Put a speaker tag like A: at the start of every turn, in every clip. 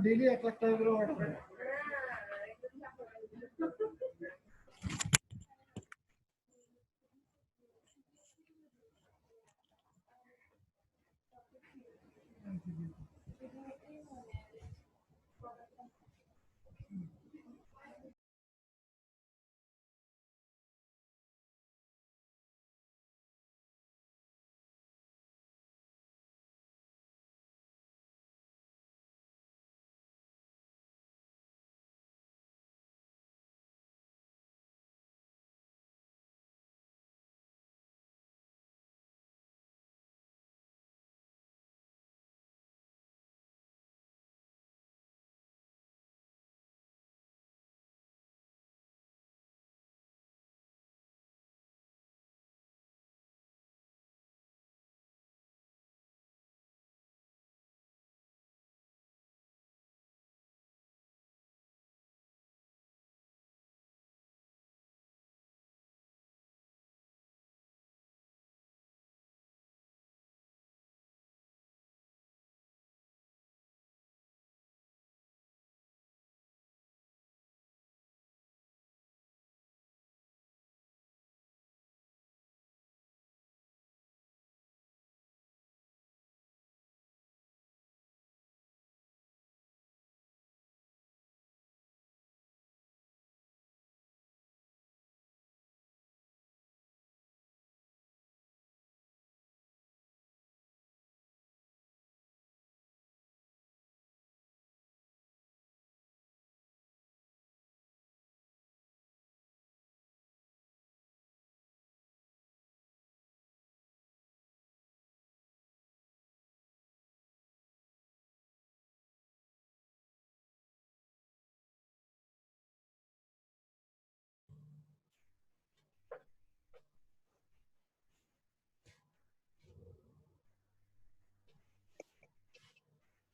A: Daily 1 lakh টাকা করে order করে।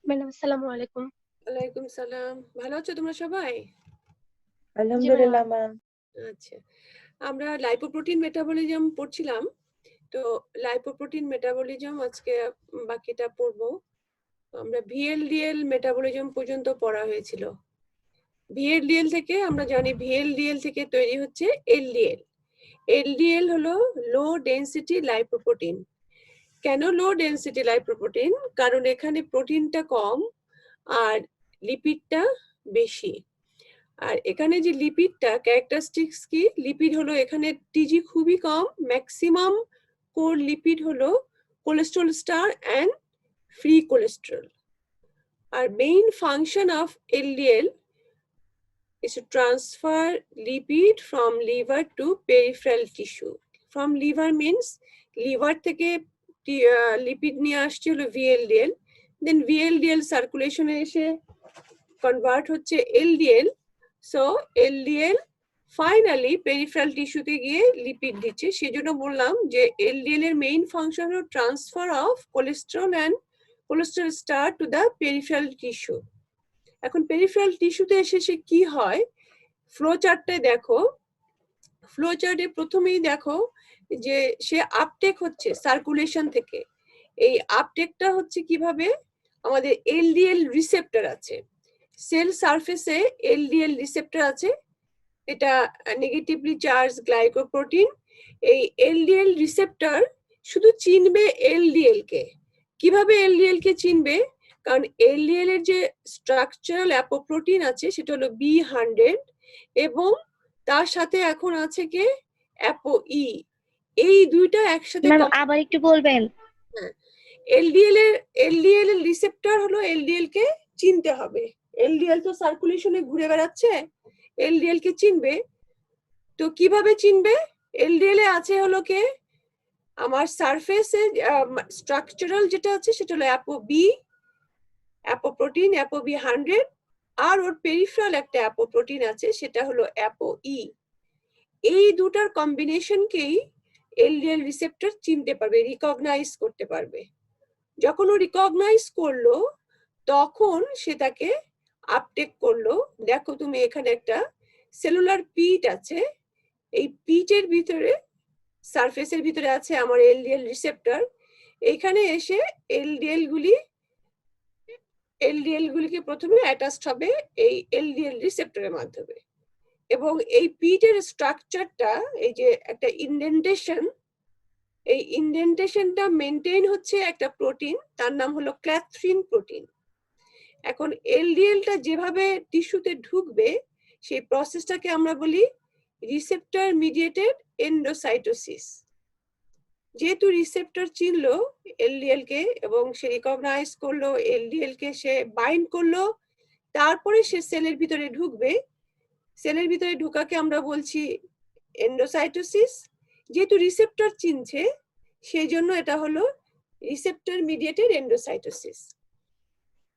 B: ম্যাডাম আসসালামু আলাইকুম।
C: ওয়ালাইকুম সালাম। ভালো আছো তোমরা সবাই?
D: আলহামদুলিল্লাহ ম্যাম।
C: আচ্ছা, আমরা লাইপোপ্রোটিন মেটাবলিজম পড়ছিলাম, তো লাইপোপ্রোটিন মেটাবলিজম আজকে বাকিটা পড়বো। আমরা ভিএলডিএল মেটাবলিজম পর্যন্ত পড়া হয়েছিল। ভিএলডিএল থেকে আমরা জানি ভিএলডিএল থেকে তৈরি হচ্ছে এলডিএল। এলডিএল হলো লো ডেনসিটি লাইপোপ্রোটিন। কেন লো ডেনসিটি লাইপোপ্রোটিন? কারণ এখানে প্রোটিনটা কম আর লিপিডটা বেশি। আর এখানে যে লিপিডটা ক্যারেক্টারিস্টিক্স কি? লিপিড হলো এখানে টিজি খুবই কম, ম্যাক্সিমাম কোর লিপিড হলো cholesterol ester and free cholesterol. আর main function of LDL is to transfer lipid from liver to peripheral tissue. From liver means liver থেকে লিপিড নিয়ে আসছে হলো VLDL, then VLDL সার্কুলেশনে এসে কনভার্ট হচ্ছে LDL, so LDL finally peripheral টিস্যুতে গিয়ে lipid দিচ্ছে। সেজন্য বললাম যে LDL এর মেইন ফাংশন হলো transfer of cholesterol and cholesterol ester to the peripheral tissue. এখন পেরিফেরাল টিস্যুতে এসে সে কি হয়, ফ্লো চার্টে দেখো, ফ্লো চার্টে প্রথমেই দেখো যে সে আপটেক হচ্ছে সার্কুলেশন থেকে। এই আপটেকটা হচ্ছে কিভাবে? আমাদের এলডিএল রিসেপ্টর আছে, সেল সারফেসে এলডিএল রিসেপ্টর আছে, এটা নেগেটিভলি চার্জ গ্লাইকোপ্রোটিন। এই এলডিএল রিসেপ্টর শুধু চিনবে এলডিএল কে। কিভাবে এলডিএল কে চিনবে? কারণ এলডিএল এর যে স্ট্রাকচারাল অ্যাপোপ্রোটিন আছে সেটা হলো B100 এবং তার সাথে এখন আছে কি অ্যাপো-ই। এই দুইটা একসাথে
B: আবার একটু বলবেন?
C: এলডিএল এর রিসেপ্টর হলো এলডিএল কে চিনতে হবে। এলডিএল তো সার্কুলেশনে ঘুরে বেড়াচ্ছে, এলডিএল কে চিনবে। তো কিভাবে চিনবে? এলডিএল এ আছে হলো কে আমার সারফেসে স্ট্রাকচারাল যেটা আছে সেটা হলো অ্যাপো-বি, অ্যাপোপ্রোটিন অ্যাপো-B100, আর ওর পেরিফেরাল একটা অ্যাপোপ্রোটিন আছে সেটা হলো অ্যাপো-ই। এই দুটার কম্বিনেশনকেই এলডিএল রিসেপ্টর চিনতে পারবে, রিকগনাইজ করতে পারবে। যখন ও রিকগনাইজ করলো তখন সেটাকে আপটেক করলো। দেখো তুমি এখানে একটা সেলুলার পিট আছে, এই পিটের ভিতরে সারফেসের ভিতরে আছে আমার এলডিএল রিসেপ্টর। এখানে এসে এলডিএল গুলিকে প্রথমে অ্যাটাচড হবে এই এলডিএল রিসেপ্টরের মাধ্যমে, এবং এই পিটের স্ট্রাকচারটা, এই যে একটা ইনডেন্টেশন, এই ইনডেন্টেশনটা মেনটেইন হচ্ছে একটা প্রোটিন, তার নাম হলো ক্ল্যাথরিন প্রোটিন। এখন এলডিএলটা যেভাবে টিস্যুতে ঢুকবে সেই প্রসেসটাকে আমরা বলি রিসেপ্টর মিডিয়েটেড এন্ডোসাইটোসিস। যেহেতু রিসেপ্টর চিনলো এলডিএল কে এবং সে রিকগনাইজ করলো এলডিএল কে, সে বাইন্ড করলো, তারপরে সে সেলের ভিতরে ঢুকবে। সেলের ভিতরে ঢোকাকে আমরা বলছি এন্ডোসাইটোসিস। যেহেতু রিসেপ্টর চিনছে সেই জন্য এটা হলো রিসেপ্টর মিডিয়েটেড এন্ডোসাইটোসিস।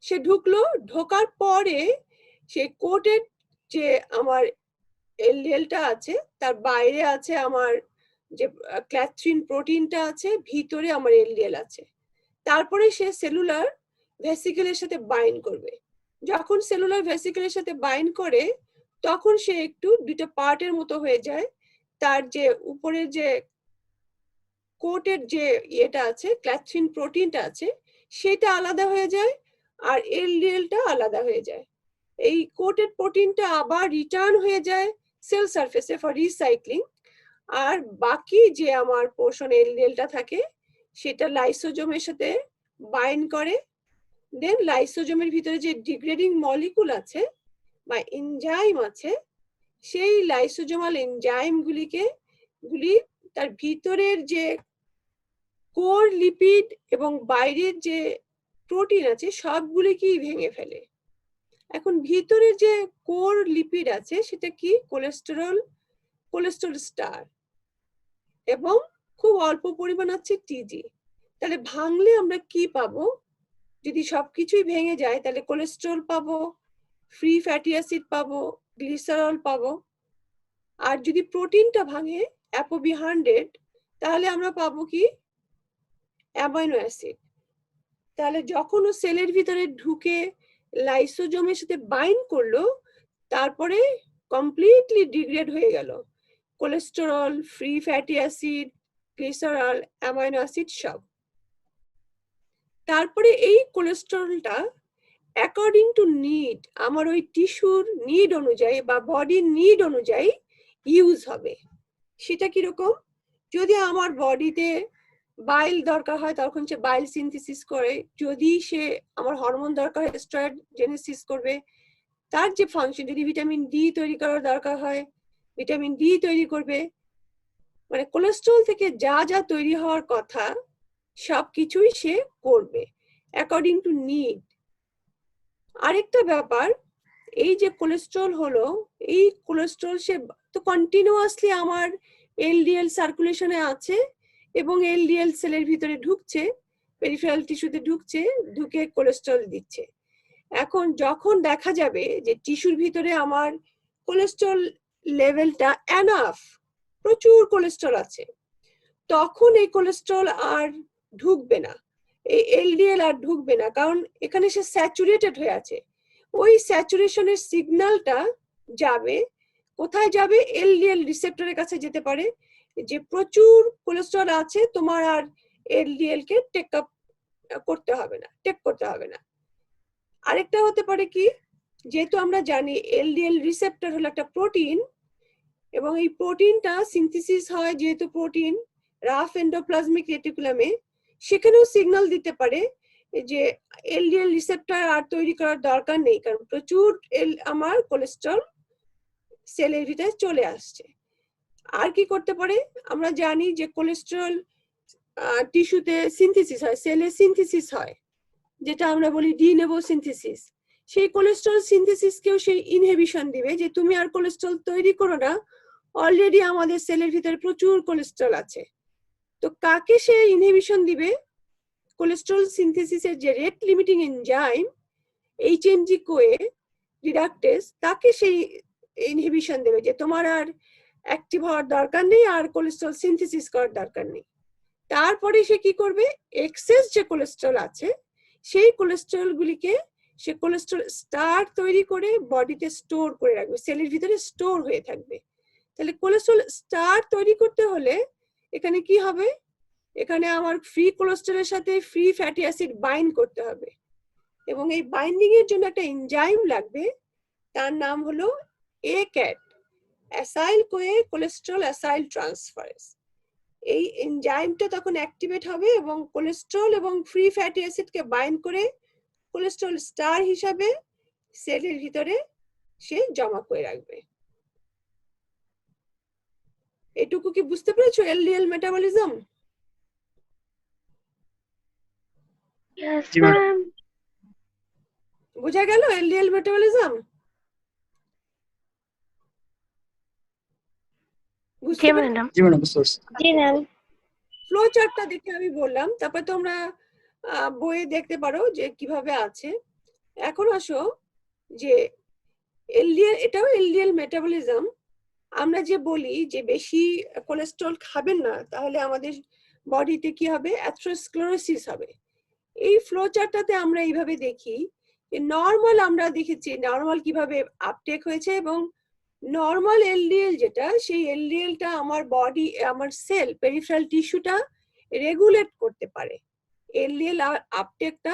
C: সে ঢুকলো, ঢোকার পরে সে কোটেড যে আমার এলডিএলটা আছে তার বাইরে আছে আমার যে ক্ল্যাথরিন প্রোটিনটা আছে, ভিতরে আমার এলডিএল আছে। তারপরে সে সেলুলার ভেসিকেলের সাথে বাইন্ড করবে। যখন সেলুলার ভেসিকেলের সাথে বাইন্ড করে তখন সে একটু দুইটা পার্টের মতো হয়ে যায়। তার যে উপরের যে কোটের যে ইয়েটা আছে, ক্ল্যাথরিন প্রোটিনটা আছে, সেটা আলাদা হয়ে যায় আর এলডিএলটা আলাদা হয়ে যায়। এই কোটেড প্রোটিনটা আবার রিটার্ন হয়ে যায় সেল সারফেসে ফর রিসাইক্লিং, আর বাকি যে আমার পোর্শন এলডিএলটা থাকে সেটা লাইসোজোমের সাথে বাইন্ড করে। দেন লাইসোজোমের ভিতরে যে ডিগ্রেডিং মলিকুল আছে বা এনজাইম আছে, সেই লাইসোজোমাল এনজাইম গুলি তার ভিতরের যে কোর লিপিড এবং বাইরের যে প্রোটিন আছে সবগুলিকেই ভেঙে ফেলে। এখন ভিতরে যে কোর লিপিড আছে সেটা কি? কোলেস্টেরল স্টার, এবং খুব অল্প পরিমাণ আছে টিজি। তাহলে ভাঙলে আমরা কি পাবো? যদি সবকিছুই ভেঙে যায় তাহলে কোলেস্টেরল পাবো, ফ্রি ফ্যাটি অ্যাসিড পাবো, গ্লিসারল পাবো। আর যদি প্রোটিনটা ভাঙে ApoB100, তাহলে আমরা পাবো কি? Amino acid. তাহলে যখন ও সেলের ভিতরে ঢুকে লাইসোজোমের সাথে বাইন্ড করলো, তারপরে কমপ্লিটলি ডিগ্রেড হয়ে গেল cholesterol, free fatty acid, glycerol, amino acid সব। তারপরে এই কোলেস্টেরলটা অ্যাকর্ডিং টু নিড, আমার ওই টিস্যুর নিড অনুযায়ী বা বডির নিড অনুযায়ী ইউজ হবে। সেটা কিরকম? যদি আমার বডিতে বাইল দরকার হয় তখন সে বাইল সিনথেসিস করে, যদি সে আমার হরমোন দরকার হয় স্টেরয়েড জেনেসিস করবে, তার যে ফাংশন, যদি ভিটামিন ডি তৈরি করার দরকার হয় ভিটামিন ডি তৈরি করবে। মানে কোলেস্টেরল থেকে যা যা তৈরি হওয়ার কথা সবকিছুই সে করবে অ্যাকর্ডিং টু নিড। আরেকটা ব্যাপার, এই যে কোলেস্টেরল হলো, এই কোলেস্টেরল সে তো কন্টিনিউয়াসলি আমার এলডিএল সার্কুলেশনে আছে এবং এলডিএল সেলের ভিতরে ঢুকছে, পেরিফেরাল টিস্যুতে ঢুকছে, ঢুকে কোলেস্টেরল দিচ্ছে। এখন যখন দেখা যাবে যে টিস্যুর ভিতরে আমার কোলেস্টেরল লেভেলটা এনাফ, প্রচুর কোলেস্টেরল আছে, তখন এই কোলেস্টেরল আর ঢুকবে না, এই এলডিএল আর ঢুকবে না, কারণ এখানে সে স্যাচুরেটেড হয়ে আছে। ওই স্যাচুরেশনের সিগন্যালটা যাবে কোথায়? যাবে এলডিএল রিসেপ্টরের কাছে যেতে পারে, যে প্রচুর কোলেস্টেরল আছে, তোমার আর এলডিএল কে টেক করতে হবে না। আরেকটা হতে পারে কি, যেহেতু আমরা জানি এলডিএল রিসেপ্টর হলো একটা প্রোটিন, এবং এই প্রোটিনটা সিনথেসিস হয় যেহেতু প্রোটিন রাফ এন্ডোপ্লাজমিক রেটিকুলামে, সেখানেও সিগন্যাল দিতে পারে যে এলডিএল রিসেপ্টর আর তৈরি করার দরকার নেই, কারণ প্রচুর আমার কোলেস্টেরল সেলের ভিতরে চলে আসছে। আর কি করতে পারে? আমরা জানি যে কোলেস্টেরল টিস্যুতে সিনথেসিস হয়, সেলে সিনথেসিস হয়, যেটা আমরা বলি ডিনেভো সিনথেসিস। সেই কোলেস্টেরল সিনথেসিসকেও সেই ইনহিবিশন দিবে যে তুমি আর কোলেস্টেরল তৈরি করো না, অলরেডি আমাদের সেলের ভিতরে প্রচুর কোলেস্টেরল আছে। তো কাকে সে ইনহিবিশন দিবে? কোলেস্টেরল সিনথেসিসের যে rate limiting enzyme HMG Koi রিডাকটেস, তাকে সেই ইনহিবিশন দেবে যে তোমার আর অ্যাক্টিভ হওয়ার দরকার নেই, আর কোলেস্টেরল সিনথেসিস করার দরকার নেই। তারপরে সে কি করবে? এক্সেস যে কোলেস্টেরল আছে সেই কোলেস্টেরল গুলিকে সে কোলেস্টেরল স্টার তৈরি করে বডিতে স্টোর করে রাখবে, সেলের ভিতরে স্টোর হয়ে থাকবে। তাহলে কোলেস্ট্রল স্টার তৈরি করতে হলে এখানে কি হবে, এখানে আমার ফ্রি কোলেস্ট্রলের সাথে ফ্রি ফ্যাটি অ্যাসিড বাইন্ড করতে হবে, এবং এই বাইন্ডিং এর জন্য একটা এনজাইম লাগবে, তার নাম হলো ACAT, acyl Koi cholesterol acyl transferase. এই এনজাইমটা তখন অ্যাক্টিভেট হবে এবং কোলেস্ট্রল এবং ফ্রি ফ্যাটি অ্যাসিডকে বাইন্ড করে কোলেস্ট্রল স্টার হিসাবে সেলের ভিতরে সে জমা করে রাখবে। এটুকু কি বুঝতে পেরেছো এলডিএল মেটাবলিজম?
B: Yes,
E: জি ম্যাডাম।
B: ma'am.
C: বোঝা গেল এলডিএল মেটাবলিজম? বুঝতে
B: জি
C: পেরেছো?
B: ম্যাডাম।
E: জি ম্যাডাম, বুঝতে পারছি।
B: জি ম্যাম।
C: ফ্লো চার্টটা দেখে আমি বললাম, তারপর তোমরা বইয়ে দেখতে পারো যে কিভাবে আছে। এখন আসো যে এলডিএল, এটাও এলডিএল মেটাবলিজম। আমরা যে বলি যে বেশি কোলেস্ট্রল খাবেন না, তাহলে আমাদের বডিতে কি হবে, অ্যাথেরোস্ক্লেরোসিস হবে। এই ফ্লো চার্টটাতে আমরা এইভাবে দেখি যে নর্মাল, আমরা দেখেছি নর্মাল কিভাবে আপটেক হয়েছে, এবং নর্মাল এলডিএল যেটা, সেই এলডিএলটা আমার বডি, আমার সেল পেরিফেরাল টিস্যুটা রেগুলেট করতে পারে, এলডিএল আপটেকটা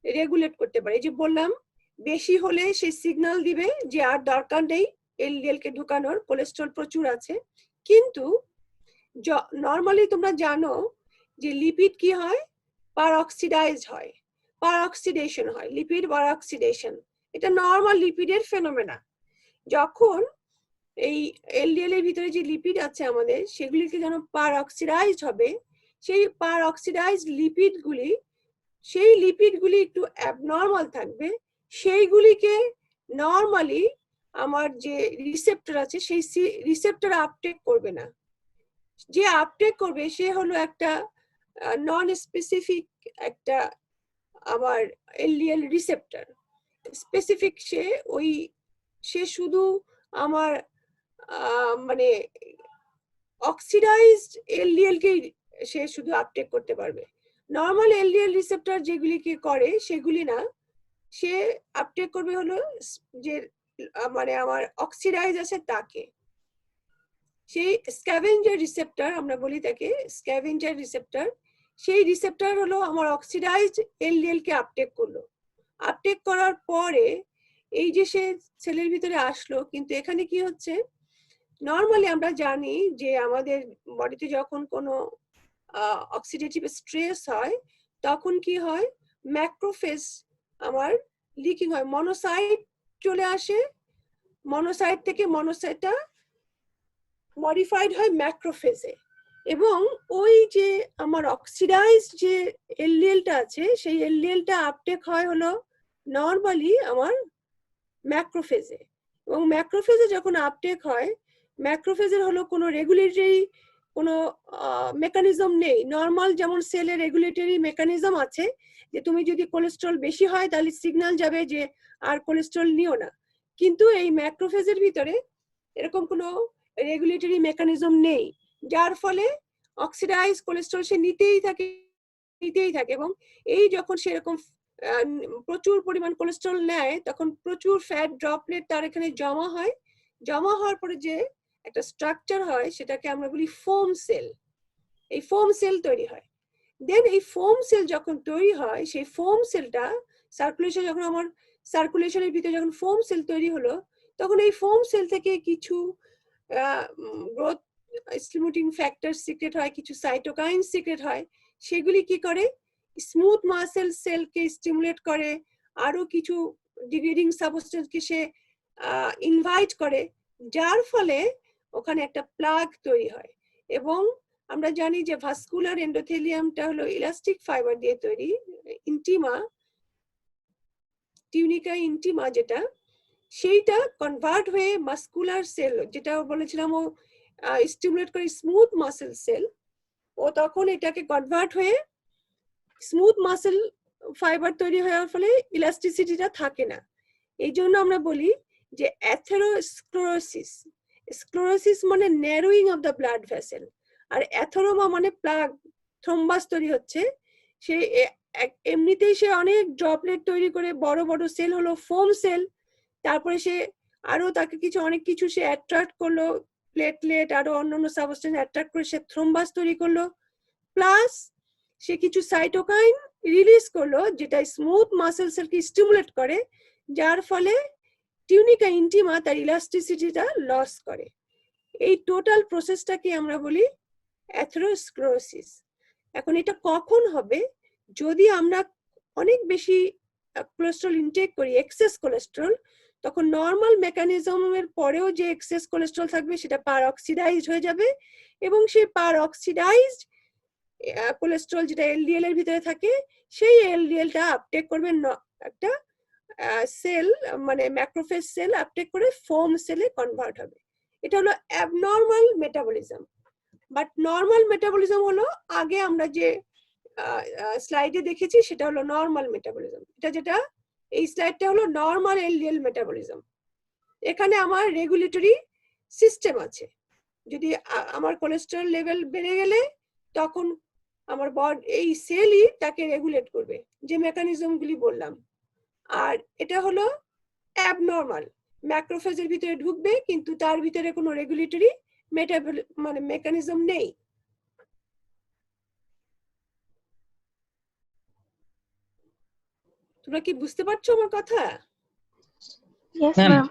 C: রেগুলেট করতে পারে। এই যে বললাম বেশি হলে সে সিগন্যাল দিবে যে আর দরকার নেই এলডিএল কে ঢুকানোর, কোলেস্ট্রল প্রচুর আছে। কিন্তু নর্মালি তোমরা জানো যে লিপিড কি হয়, পারঅক্সিডাইজ হয়, পারঅক্সিডেশন হয়, লিপিড পারঅক্সিডেশন, এটা নর্মাল লিপিডের ফেনোমেনা। যখন এই এলডিএল এর ভিতরে যে লিপিড আছে আমাদের, সেগুলিকে যেন পারঅক্সিডাইজড হবে, সেই পারঅক্সিডাইজড লিপিডগুলি, সেই লিপিডগুলি একটু অ্যাবনর্মাল থাকবে, সেইগুলিকে নর্মালি আমার যে রিসেপ্টর আছে সেই রিসেপ্টর আপটেক করবে না। যে আপটেক করবে সে হলো একটা নন স্পেসিফিক একটা আমার এলডিএল রিসেপ্টর। স্পেসিফিক সে শুধু আমার মানে অক্সিডাইজড এলডিএল কে সে শুধু আপটেক করতে পারবে। নর্মাল এলডিএল রিসেপ্টর যেগুলিকে করে সেগুলি না, সে আপটেক করবে হলো যে মানে আমার অক্সিডাইজ আছে তাকে। সেই স্ক্যাভেঞ্জার রিসেপ্টর আমরা বলি তাকে, স্ক্যাভেঞ্জার রিসেপ্টর, সেই রিসেপ্টর হলো আমার অক্সিডাইজড এলডিএল কে আপটেক করলো। আপটেক করার পরে এই যে সে সেলের ভিতরে আসলো, কিন্তু এখানে কি হচ্ছে, নর্মালি আমরা জানি যে আমাদের বডিতে যখন কোনো অক্সিডেটিভ স্ট্রেস হয়, তখন কি হয়, ম্যাক্রোফেজ আমার লিকিং হয়, মনোসাইট চলে আসে, মনোসাইট থেকে মনোসাইটটা মডিফাইড হয় ম্যাক্রোফেজে, এবং ওই যে আমার অক্সিডাইজড যে এলডিএলটা আছে সেই এলডিএলটা আপটেক হয় হলো নর্মালি আমার ম্যাক্রোফেজে। এবং ম্যাক্রোফেজে যখন আপটেক হয়, ম্যাক্রোফেজের হলো কোনো রেগুলেটরি কোনো মেকানিজম নেই। নর্মাল যেমন সেলে রেগুলেটরি মেকানিজম আছে, যে তুমি যদি কোলেস্ট্রল বেশি হয় তাহলে সিগন্যাল যাবে যে আর কোলেস্ট্রল নিও না, কিন্তু এই ম্যাক্রোফেজের ভিতরে এরকম কোনো রেগুলেটরি মেকানিজম নেই, যার ফলে অক্সিডাইজ কোলেস্ট্রল সে নিতেই থাকে, এবং এই যখন সেরকম প্রচুর পরিমাণ কোলেস্ট্রল নেয়, তখন প্রচুর ফ্যাট ড্রপলেট তার এখানে জমা হয়। জমা হওয়ার পরে যে একটা স্ট্রাকচার হয় সেটাকে আমরা বলি ফোম সেল। এই ফোম সেল তৈরি হয়। দেন এই ফোম সেল যখন তৈরি হয়, সেই ফোম সেলটা সার্কুলেশন, যখন আমার সার্কুলেশনের ভিতরে যখন ফোম সেল তৈরি হলো, তখন এই ফোম সেল থেকে কিছু গ্রোথ স্টিমুলেটিং ফ্যাক্টর সিক্রেট হয়, কিছু সাইটোকাইন সিক্রেট হয়, সেগুলি কি করে, স্মুথ মাসেল সেলকে স্টিমুলেট করে, আরো কিছু ডিগ্রেডিং সাবস্টেন্সকে সে ইনভাইট করে, যার ফলে ওখানে একটা প্লাগ তৈরি হয়। এবং আমরা জানি যে ভাস্কুলার এন্ডোথেলিয়ামটা হলো ইলাস্টিক ফাইবার দিয়ে তৈরি, ইন্টিমা, টিউনিকা ইন্টিমা যেটা, সেইটা কনভার্ট হয়ে মাস্কুলার সেল, যেটা বলেছিলাম ও স্টিমুলেট করে স্মুথ মাসেল সেল, ও তখন এটাকে কনভার্ট হয়ে স্মুথ মাসেল ফাইবার তৈরি হওয়ার ফলে ইলাস্টিসিটিটা থাকে না। এই জন্য আমরা বলি যে অ্যাথেরোস্ক্লেরোসিস, স্ক্লেরোসিস মানে narrowing of the blood vessel, আর অ্যাথেরোমা মানে প্লাগ, থ্রম্বাস তৈরি হচ্ছে। সে এমনিতেই সে অনেক ড্রপলেট তৈরি করে, বড় বড় সেল হলো ফোম সেল, তারপরে সে আরো তাকে কিছু অনেক কিছু সে অ্যাট্রাক্ট করলো প্লেটলেট আরো অন্যান্য সাবস্টেন্স অ্যাট্রাক্ট করে সে থ্রোম্বাস তৈরি করলো, প্লাস সে কিছু সাইটোকাইন রিলিজ করলো যেটা স্মুথ মাসেল সেলকে স্টিমুলেট করে, যার ফলে টিউনিকা ইন্টিমা তার ইলাস্টিসিটিটা লস করে। এই টোটাল প্রসেসটাকে আমরা বলি অ্যাথেরোস্ক্লেরোসিস। এখন এটা কখন হবে? যদি আমরা অনেক বেশি কোলেস্ট্রল ইনটেক করি, এক্সেস কোলেস্ট্রল, তখন নর্মাল মেকানিজমের পরেও যে এক্সেস কোলেস্ট্রল থাকবে সেটা পার অক্সিডাইজড হয়ে যাবে, এবং সেই পার অক্সিডাইজড কোলেস্ট্রল যেটা এলডিএল এর ভিতরে থাকে, সেই এলডিএলটা আপটেক করবে একটা সেল, মানে ম্যাক্রোফেজ সেল আপটেক করে ফোম সেলে কনভার্ট হবে। এটা হলো abnormal metabolism. But normal metabolism হলো আগে আমরা যে স্লাইডে দেখেছি সেটা হলো নর্মাল মেটাবলিজম। এটা যেটা এই স্লাইডটা হলো নর্মাল এলডিএল মেটাবলিজম। এখানে আমার রেগুলেটরি সিস্টেম আছে। যদি আমার কোলেস্টেরল লেভেল বেড়ে গেলে তখন আমার বডি এই সেলই তাকে রেগুলেট করবে, যে মেকানিজমগুলি বললাম। আর এটা হলো অ্যাবনর্মাল, ম্যাক্রোফেজের ভিতরে ঢুকবে কিন্তু তার ভিতরে কোনো রেগুলেটরি মানে মেকানিজম নেই। তোমরা কি বুঝতে পারছো আমার কথা?
B: Yes,
E: ma'am
B: ma'am.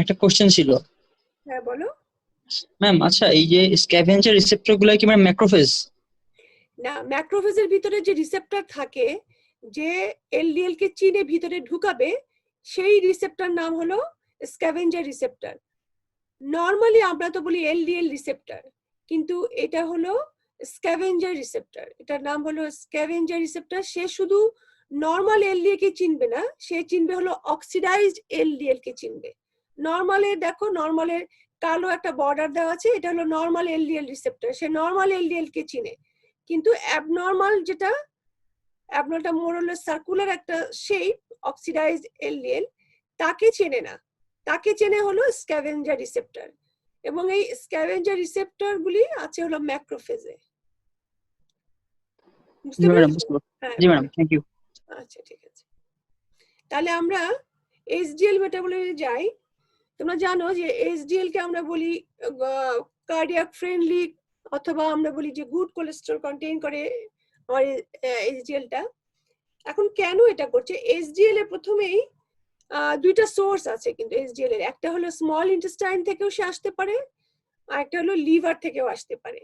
E: একটা কোশ্চেন ছিল।
C: হ্যাঁ বলো।
E: ম্যাম আচ্ছা, এই যে স্ক্যাভেঞ্জার রিসেপ্টর গুলো কি মানে ম্যাক্রোফেজ?
C: না, ম্যাক্রোফেজের ভিতরে যে রিসেপ্টর থাকে যে এলডিএল কে চিনে ভিতরে ঢুকাবে, সেই রিসেপ্টর নাম হলো স্ক্যাভেঞ্জার রিসেপ্টর। নরমালি আমরা তো বলি এলডিএল রিসেপ্টর, কিন্তু এটা হলো স্ক্যাভেঞ্জার রিসেপ্টর। এটার নাম হলো স্ক্যাভেঞ্জার রিসেপ্টর। সে শুধু নর্মাল এলডিএল কে চিনবে না, সে চিনবে হলো অক্সিডাইজড এলডিএল কে চিনবে। নরমালে দেখো, নরমালের কালো একটা বর্ডার দেওয়া আছে, এটা হলো নর্মাল এলডিএল রিসেপ্টর, সে নর্মাল এলডিএল কে চিনে। কিন্তু অ্যাবনর্মাল যেটা, অ্যাবনর্মালটা মোর হলো সার্কুলার একটা শেপ, অক্সিডাইজড এলডিএল, তাকে চেনে না, তাকে চেনে হলো স্ক্যাভেঞ্জার রিসেপ্টর। এবং এই স্ক্যাভেঞ্জার রিসেপ্টর গুলি আছে হলো ম্যাক্রোফেজে। বুঝতে
E: জি ম্যাডাম,
C: পেরেছো? হ্যাঁ,
E: জি ম্যাডাম, থ্যাংক ইউ।
C: আচ্ছা ঠিক আছে। তাহলে আমরা এইচডিএল মেটাবলিজমে যাই। তোমরা জানো যে এইচডিএল কে আমরা বলি কার্ডিয়াক ফ্রেন্ডলি, অথবা আমরা বলি যে গুড কোলেস্টেরল কন্টেইন করে আমার এইচডিএলটা। এখন কেন এটা করছে? এইচডিএল এর প্রথমেই দুইটা সোর্স আছে, কিন্তু এইচডিএল এর একটা হলো স্মল ইন্টেস্টাইন থেকেও সে আসতে পারে, আর একটা হলো লিভার থেকেও আসতে পারে।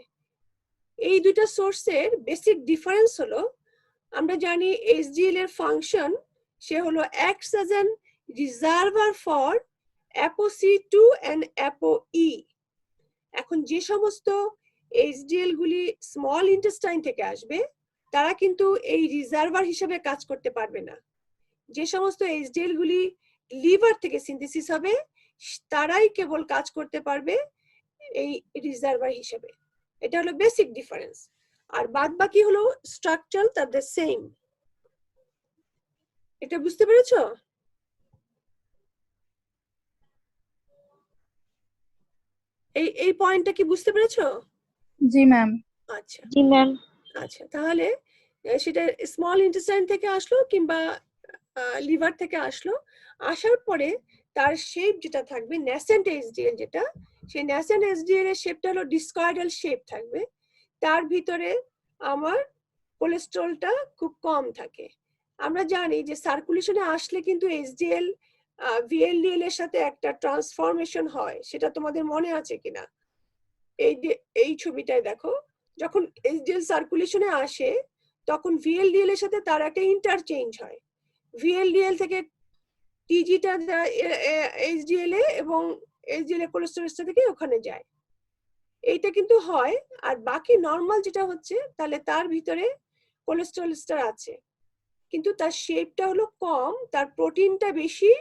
C: এই দুইটা সোর্সের বেসিক ডিফারেন্স হলো, আমরা জানি এইচডিএল এর ফাংশন, সে হলো acts as an reservoir for ApoC2 and ApoE। এখন যে সমস্ত এইচডিএল গুলি স্মল ইন্টেস্টাইন থেকে আসবে তারা কিন্তু এই রিজার্ভার হিসেবে কাজ করতে পারবে না। যে সমস্ত এইচডিএল গুলি লিভার থেকে সিনথেসিস হবে তারাই কেবল কাজ করতে পারবে এই রিজার্ভার হিসেবে। এটা হলো বেসিক ডিফারেন্স। আর বাদ বাকি হলো স্ট্রাকচারাল তাদের সেম। এটা বুঝতে পেরেছো? এই পয়েন্টটা কি বুঝতে পেরেছো?
A: জি ম্যাম।
C: আচ্ছা
B: জি ম্যাম।
C: আচ্ছা, তাহলে সেটা স্মল ইন্টেস্টাইন থেকে আসলো কিংবা লিভার থেকে আসলো, আসার পরে তার শেপ যেটা থাকবে ন্যাসেন্ট এইচডিএল যেটা, সেই ন্যাসেন্ট এইচডিএল এর শেপটা হলো ডিসকয়েডাল শেপ থাকবে। তার ভিতরে আমার কোলেস্ট্রলটা খুব কম থাকে। আমরা জানি যে সার্কুলেশনে আসলে কিন্তু এইচডিএল ভিএলডিএল এর সাথে একটা ট্রান্সফরমেশন হয়, সেটা তোমাদের মনে আছে কিনা? এই যে এই ছবিটায় দেখো, যখন এইচডিএল সার্কুলেশনে আসে তখন ভিএলডিএল এর সাথে তার একটা ইন্টারচেঞ্জ হয়। ভিএলডিএল থেকে টিজিটা এইচডিএল এ এবং এইচডিএল এর কোলেস্টেরল থেকে ওখানে যায়, এইটা কিন্তু হয়। আর বাকি নরমাল যেটা হচ্ছে, তাহলে তার ভিতরে কোলেস্টেরল স্টার আছে কিন্তু তার শেপটা হলো কম, তার প্রোটিনটা বেশি,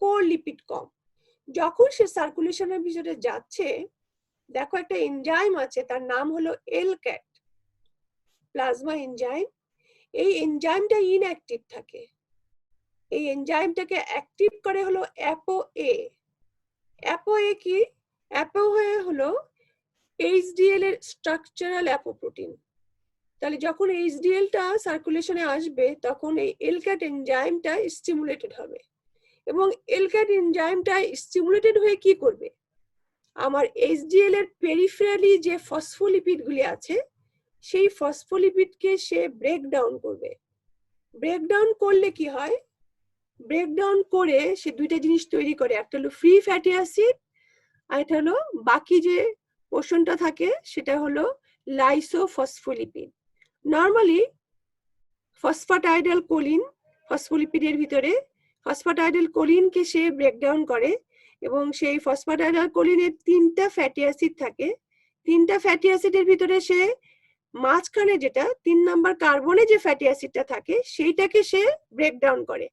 C: কোর লিপিড কম। যখন সে সার্কুলেশনের ভিতরে যাচ্ছে, দেখো একটা এনজাইম আছে, তার নাম হলো এলক্যাট, প্লাজমা এনজাইম। এই এনজাইমটা ইনঅ্যাক্টিভ থাকে, এই এনজাইমটাকে অ্যাক্টিভ করে হলো অ্যাপোএ। অ্যাপোএ কি? অ্যাপোএ হলো এইচডিএল এর স্ট্রাকচারাল অ্যাপোপ্রোটিন। তাহলে যখন এইচডিএলটা সার্কুলেশনে আসবে তখন এই এলক্যাট এনজাইমটা স্টিমুলেটেড হবে, এবং এলক্যাট এনজাইমটা স্টিমুলেটেড হয়ে কি করবে? আমার এইচডিএল এর পেরিফেরালি যে ফসফোলিপিড গুলি আছে সেই ফসফোলিপিডকে সে ব্রেকডাউন করবে। ব্রেকডাউন করলে কি হয়, ব্রেকডাউন করে সে দুইটা জিনিস তৈরি করে, একটা হলো ফ্রি ফ্যাটি অ্যাসিড আর এটা হলো বাকি যে পোর্শনটা থাকে সেটা হলো লাইসোফসফোলিপিড। নর্মালি ফসফাটাইডাল কোলিন ফসফোলিপিডের ভিতরে ফসফাটাইডাল কোলিনকে সে ব্রেকডাউন করে এবং সেই ফসফাটাইডাল কোলিনের 3টা ফ্যাটি অ্যাসিড থাকে। 3টা ফ্যাটি অ্যাসিডের ভিতরে সে মাঝখানে যেটা 3 নাম্বার কার্বনে যে ফ্যাটি অ্যাসিডটা থাকে সেইটাকে সে ব্রেকডাউন করে,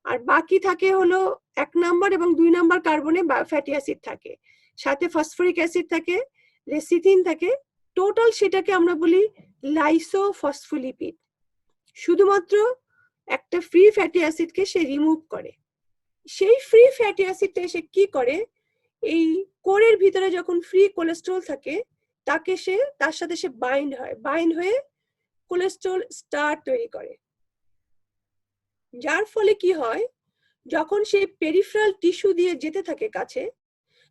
C: আর বাকি থাকে হলো 1 নাম্বার এবং 2 নাম্বার কার্বনে ফ্যাটি অ্যাসিড থাকে, সাথে ফসফরিক অ্যাসিড থাকে, লেসিথিন থাকে। টোটাল সেটাকে আমরা বলি লাইসোফসফোলিপিড। শুধুমাত্র একটা ফ্রি ফ্যাটি অ্যাসিডকে সে রিমুভ করে। সেই ফ্রি ফ্যাটি অ্যাসিডটা সে কি করে, এই কোরের ভিতরে যখন ফ্রি কোলেস্টেরল থাকে তাকে সে তার সাথে সে বাইন্ড হয়ে কোলেস্টেরল স্টার তৈরি করে। যার ফলে কি হয়, যখন সে পেরিফেরাল টিস্যু দিয়ে যেতে থাকে কাছে,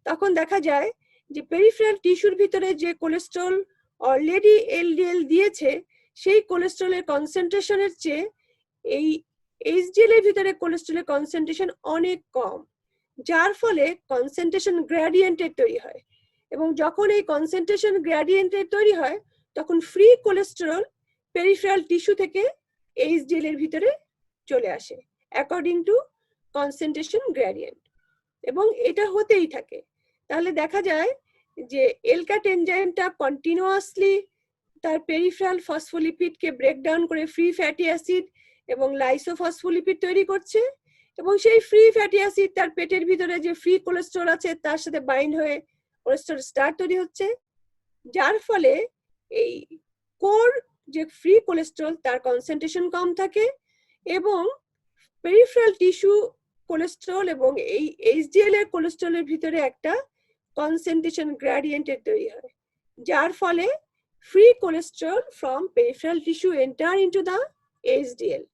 C: তখন দেখা যায় যে পেরিফেরাল টিস্যুর ভিতরে যে কোলেস্টেরল অলরেডি এলডিএল দিয়েছে সেই কোলেস্টেরলের কনসেন্ট্রেশনের চেয়ে এই এইচডিএল এর ভিতরে কোলেস্টেরলের কনসেন্ট্রেশন অনেক কম, যার ফলে কনসেন্ট্রেশন গ্রেডিয়েন্টের তৈরি হয়। এবং যখন এই কনসেন্ট্রেশন গ্রেডিয়েন্টের তৈরি হয় তখন ফ্রি কোলেস্টেরল পেরিফেরাল টিস্যু থেকে এইচডিএল এর ভিতরে চলে আসে অ্যাকর্ডিং টু কনসেন্ট্রেশন গ্রেডিয়েন্ট, এবং এটা হতেই থাকে। তাহলে দেখা যায় যে এলক্যাট এনজাইমটা কন্টিনিউয়াসলি তার পেরিফেরাল ফসফোলিপিডকে ব্রেকডাউন করে ফ্রি ফ্যাটি অ্যাসিড এবং লাইসোফসফোলিপিড তৈরি করছে, এবং সেই ফ্রি ফ্যাটি অ্যাসিড তার পেটের ভিতরে যে ফ্রি কোলেস্টেরল আছে তার সাথে বাইন্ড হয়ে কোলেস্টেরল স্টার তৈরি হচ্ছে, যার ফলে এই কোর যে ফ্রি কোলেস্টেরল তার কনসেন্ট্রেশন কম থাকে এবং পেরিফেরাল টিস্যু কোলেস্টেরল এবং এই এইচডিএল এর কোলেস্টেরলের ভিতরে একটা কনসেন্ট্রেশন গ্রেডিয়েন্টের তৈরি হয়, যার ফলে free cholesterol from peripheral tissue enter into the HDL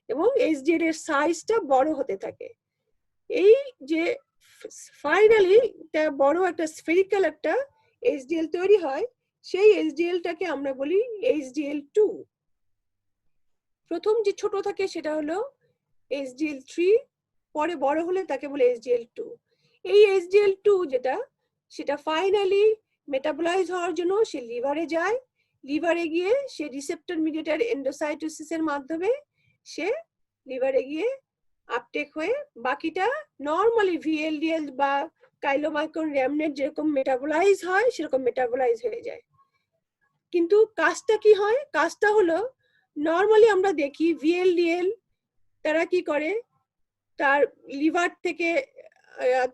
C: এবং এইচডিএল এর সাইজটা বড় হতে থাকে। এই যে ফাইনালি বড় একটা স্ফেরিক্যাল একটা এইচডিএল তৈরি হয়, সেই এইচডিএলটাকে আমরা বলি HDL2। প্রথম যে ছোট থাকে সেটা হলো HDL3, পরে বড় হলে তাকে বলে HDL2। এই HDL2 যেটা সেটা ফাইনালি মেটাবলাইজ হওয়ার জন্য সে লিভারে যায়, লিভারে গিয়ে সে রিসেপ্টর মিডিয়েটেড এন্ডোসাইটোসিসের মাধ্যমে সে লিভারে গিয়ে আপটেক হয়ে বাকিটা নর্মালি VLDL বা কাইলোমাইক্রন র্যামনেট যেরকম মেটাবলাইজ হয় সেরকম মেটাবলাইজ হয়ে যায়। কিন্তু কাজটা কি হয়, কাজটা হলো নর্মালি আমরা দেখি VLDL তারা কি করে, তার লিভার থেকে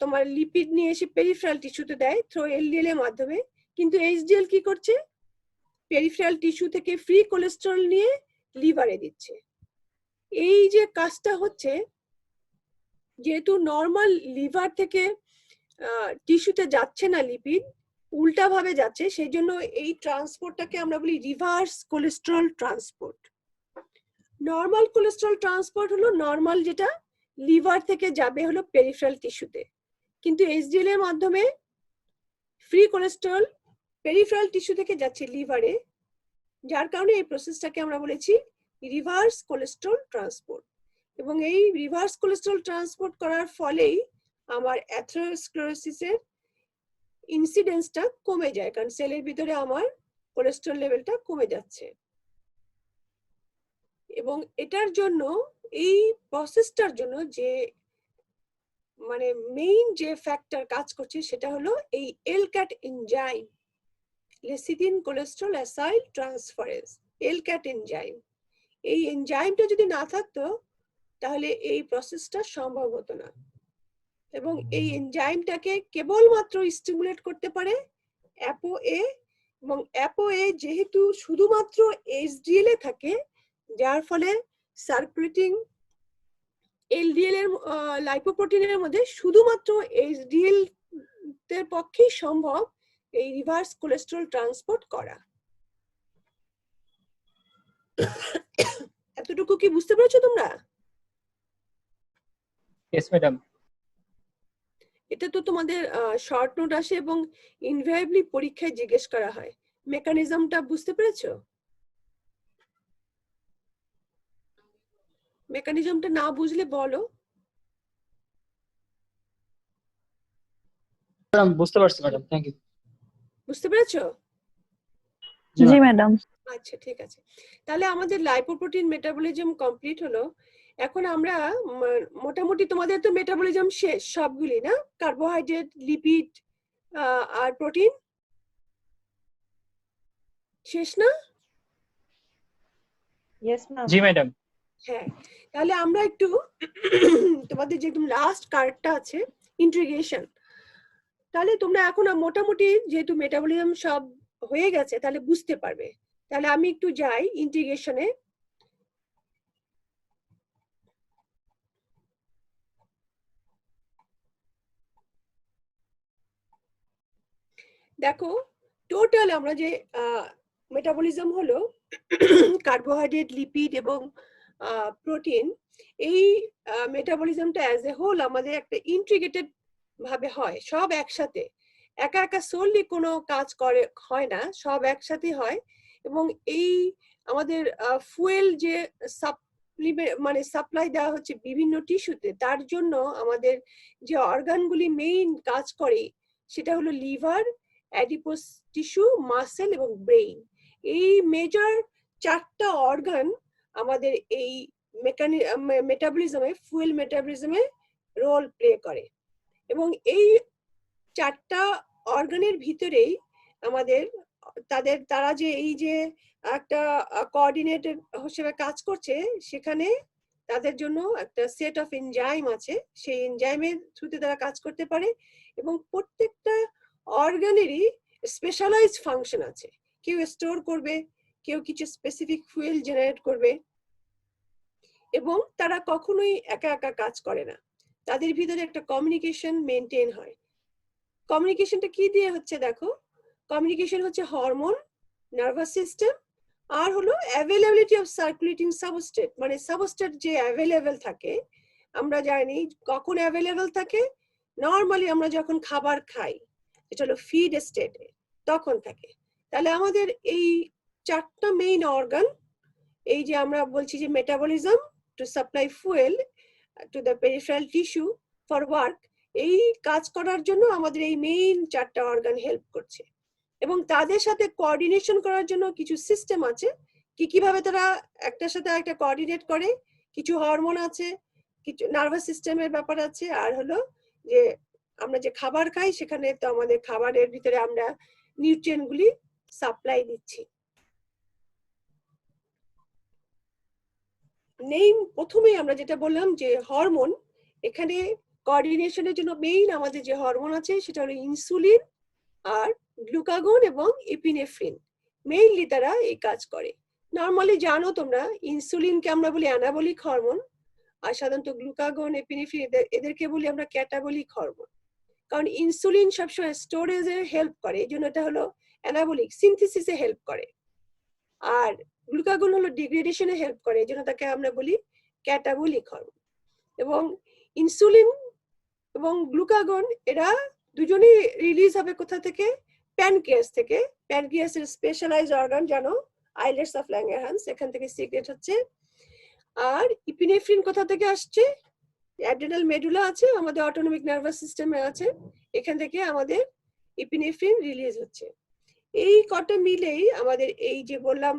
C: তোমার লিপিড নিয়ে এসে পেরিফেরাল টিস্যুতে দেয় থ্রু LDL এর মাধ্যমে, কিন্তু HDL কি করছে, পেরিফেরাল টিস্যু থেকে ফ্রি কোলেস্টেরল নিয়ে লিভারে দিচ্ছে। এই যে কাজটা হচ্ছে, যেহেতু নর্মাল লিভার থেকে টিস্যুতে যাচ্ছে না লিপিড, উল্টা ভাবে যাচ্ছে, সেই জন্য এই ট্রান্সপোর্টটাকে আমরা বলি reverse cholesterol transport. Normal cholesterol transport হলো নর্মাল যেটা লিভার থেকে যাবে হলো পেরিফেরাল টিস্যুতে, কিন্তু HDL এর মাধ্যমে ফ্রি কোলেস্টেরল পেরিফেরাল টিস্যু থেকে যাচ্ছে লিভারে, যার কারণে এই প্রসেসটাকে আমরা বলেছি রিভার্স কোলেস্টেরল ট্রান্সপোর্ট। এবং এই রিভার্স কোলেস্টেরল ট্রান্সপোর্ট করার ফলেই আমার অ্যাথেরোস্ক্লেরোসিসের ইনসিডেন্সটা কমে যায়, কারণ সেলের ভিতরে আমার কোলেস্টেরল লেভেলটা কমে যাচ্ছে। এবং এটার জন্য এই প্রসেসটার জন্য যে মানে মেইন যে ফ্যাক্টর কাজ করছে সেটা হলো এই LCAT enzyme, lecithin cholesterol acyl transferase, LCAT enzyme. এই এনজাইমটা যদি না থাকতো তাহলে এই প্রসেসটা সম্ভব হতো না। এবং এই এনজাইমটাকে কেবলমাত্র স্টিমুলেট করতে পারে ApoA, এবং ApoA যেহেতু শুধুমাত্র HDL এ থাকে, যার ফলে সার্কুলেটিং LDL এর লাইপোপ্রোটিনের মধ্যে শুধুমাত্র HDL এর পক্ষেই সম্ভব এই রিভার্স কোলেস্টেরল ট্রান্সপোর্ট করা। এতটুকু কি বুঝতে পেরেছো তোমরা?
F: Yes, madam.
C: এটা তো তোমাদের শর্ট নোট আসে এবং ইনভেরিয়েবলি পরীক্ষায় জিজ্ঞেস করা হয়। মেকানিজমটা বুঝতে পেরেছো? মেকানিজমটা না বুঝলে বলো।
E: ম্যাডাম বুঝতে পারছি ম্যাডাম, থ্যাংক ইউ।
C: বুঝতে পেরেছো?
B: জি ম্যাডাম।
C: আচ্ছা ঠিক আছে, তাহলে আমাদের লাইপোপ্রোটিন মেটাবলিজম কমপ্লিট হলো। এখন আমরা মোটামুটি তোমাদের তো মেটাবলিজম শেষ সবগুলি না, কার্বোহাইড্রেট, লিপিড আর প্রোটিন শেষ না?
D: Yes ma'am.
E: জি ম্যাডাম।
C: হ্যাঁ, তাহলে আমরা একটু তোমাদের যে একদম লাস্ট কার্ডটা আছে ইন্টিগ্রেশন, তাহলে তোমরা এখন মোটামুটি যেহেতু মেটাবলিজম সব হয়ে গেছে তাহলে বুঝতে পারবে। তাহলে আমি একটু যাই ইন্টিগ্রেশনে। দেখো টোটাল আমরা যে মেটাবলিজম হলো কার্বোহাইড্রেট, লিপিড এবং প্রোটিন, এই মেটাবলিজমটা অ্যাজ এ হোল আমাদের একটা ইন্টিগ্রেটেড ভাবে হয়, সব একসাথে, একা একা সোললি কোনো কাজ করে হয় না, সব একসাথে হয়। এবং এই আমাদের ফুয়েল যে মানে সাপ্লাই দেওয়া হচ্ছে বিভিন্ন টিস্যুতে, তার জন্য আমাদের যে অর্গানগুলি মেইন কাজ করে সেটা হলো লিভার, অ্যাডিপোস টিস্যু, মাসেল এবং ব্রেইন। এই মেজর চারটা অর্গান আমাদের এই মেটাবলিজমে, ফুয়েল মেটাবলিজমে রোল প্লে করে। এবং এই চারটা অর্গানের ভিতরেই আমাদের তারা যে এই যে একটা কোঅর্ডিনেটেড হিসেবে কাজ করছে, সেখানে তাদের জন্য একটা সেট অফ এনজাইম আছে, সেই এনজাইমের থ্রুতে তারা কাজ করতে পারে। এবং প্রত্যেকটা অর্গানেরই স্পেশালাইজড ফাংশন আছে, কেউ স্টোর করবে, কেউ কিছু স্পেসিফিক ফুয়েল জেনারেট করবে। এবং তারা কখনোই একা একা কাজ করে না, তাদের ভিতরে একটা কমিউনিকেশন মেনটেন হয়। কমিউনিকেশনটা কি দিয়ে হচ্ছে দেখো, কমিউনিকেশন হচ্ছে হরমোন, নার্ভাস সিস্টেম, আর হলো অ্যাভেলেবিলিটি অফ সার্কুলেটিং সাবস্ট্রেট, মানে সাবস্ট্রেট যে অ্যাভেলেবেল থাকে, আমরা জানি কখন অ্যাভেলেবেল থাকে, নর্মালি আমরা যখন খাবার খাই, এটা হলো ফিড স্টেটে, তখন থাকে। তাহলে আমাদের এই চারটা মেইন অর্গান, এই যে আমরা বলছি যে metabolism to supply fuel two the peripheral tissue for work, এই কাজ করার জন্য আমাদের এই মেইন চারটা অর্গান হেল্প করছে। এবং তাদের সাথে কোঅর্ডিনেশন করার জন্য কিছু সিস্টেম আছে, কিভাবে তারা একটার সাথে একটা কোঅর্ডিনেট করে, কিছু হরমোন আছে, কিছু নার্ভাস সিস্টেমের ব্যাপার আছে, আর হলো যে আমরা যে খাবার খাই সেখানে তো আমাদের খাবারের ভিতরে আমরা নিউট্রিয়েন্ট গুলি সাপ্লাই দিচ্ছি। নেই প্রথমেই আমরা যেটা বললাম যে হরমোন, এখানে কোঅর্ডিনেশনের জন্য মেইন আমাদের যে হরমোন আছে সেটা হলো ইনসুলিন আর গ্লুকাগন এবং এপিনেফ্রিন, মেইনলি তারা এই কাজ করে। নর্মালি জানো তোমরা ইনসুলিনকে আমরা বলি অ্যানাবলিক হরমোন, আর সাধারণত গ্লুকাগন, এপিনেফ্রিন এদেরকে বলি আমরা ক্যাটাবলিক হরমোন। কারণ ইনসুলিন সবসময় স্টোরেজে হেল্প করে, এই জন্য এটা হলো অ্যানাবলিক, সিনথেসিসে হেল্প করে। আর গ্লুকাগন হলো ডিগ্রেডেশনে হেল্প করে, এই জন্য তাকে আমরা বলি ক্যাটাবলিক হরমোন। এবং ইনসুলিন এবং গ্লুকাগন এরা দুজনেই রিলিজ হবে কোথা থেকে? প্যানক্রিয়াস থেকে। প্যানক্রিয়াসের স্পেশালাইজড অর্গান জানো, আইলেটস অফ ল্যাঙ্গারহ্যান্স, এখান থেকে সিক্রেট হচ্ছে। আর ইপিনেফ্রিন কোথা থেকে আসছে? অ্যাড্রেনাল মেডুলা আছে, আমাদের অটোনমিক নার্ভাস সিস্টেমে আছে, এখান থেকে আমাদের ইপিনেফ্রিন রিলিজ হচ্ছে। এই কটা মিলেই আমাদের এই যে বললাম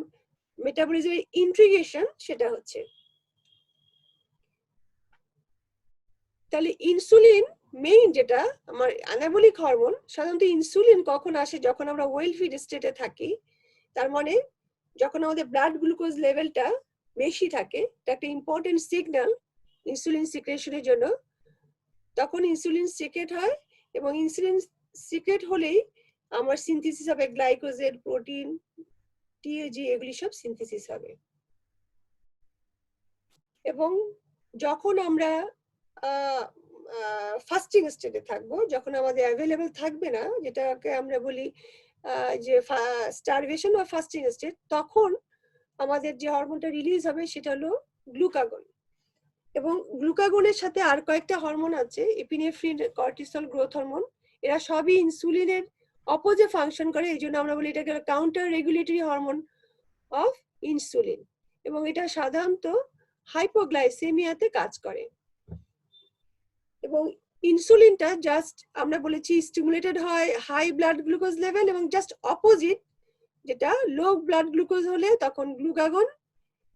C: মেটাবলিজমের ইন্টিগ্রেশন সেটা হচ্ছে। তাহলে ইনসুলিন মেইন যেটা আমার অ্যানাবলিক হরমোন, সাধারণত ইনসুলিন কখন আসে? যখন আমরা ওয়েল ফিড স্টেটে থাকি, তার মানে যখন আমাদের ব্লাড গ্লুকোজ লেভেলটা বেশি থাকে, এটা একটা ইম্পর্টেন্ট সিগন্যাল ইনসুলিন সিক্রেশনের জন্য, তখন ইনসুলিন সিক্রেট হয়। এবং ইনসুলিন সিক্রেট হলেই আমার সিনথেসিস হবে গ্লাইকোজেন, প্রোটিন, টিএজি, এগুলি সব সিনথেসিস হবে। এবং যখন আমরা ফাস্টিং স্টেটে থাকবো, যখন আমাদের অ্যাভেলেবল থাকবে না, যেটাকে আমরা বলি যে স্টারভেশন বা ফাস্টিং স্টেট, তখন আমাদের যে হরমোনটা রিলিজ হবে সেটা হলো গ্লুকাগন। এবং গ্লুকাগনের সাথে আর কয়েকটা হরমোন আছে, এপিনেফ্রিন, কর্টিসল, গ্রোথ হরমোন, এরা সবই ইনসুলিনের অপোজে ফাংশন করে। এই জন্য আমরা বলি এটাকে counter regulatory hormone of insulin, এবং এটা সাধারণত হাইপোগ্লাইসেমিয়াতে কাজ করে। এবং ইনসুলিনটা জাস্ট আমরা বলেছি স্টিমুলেটেড হয় হাই ব্লাড গ্লুকোজ লেভেল, এবং জাস্ট অপোজিট যেটা লো ব্লাড গ্লুকোজ হলে তখন গ্লুকাগন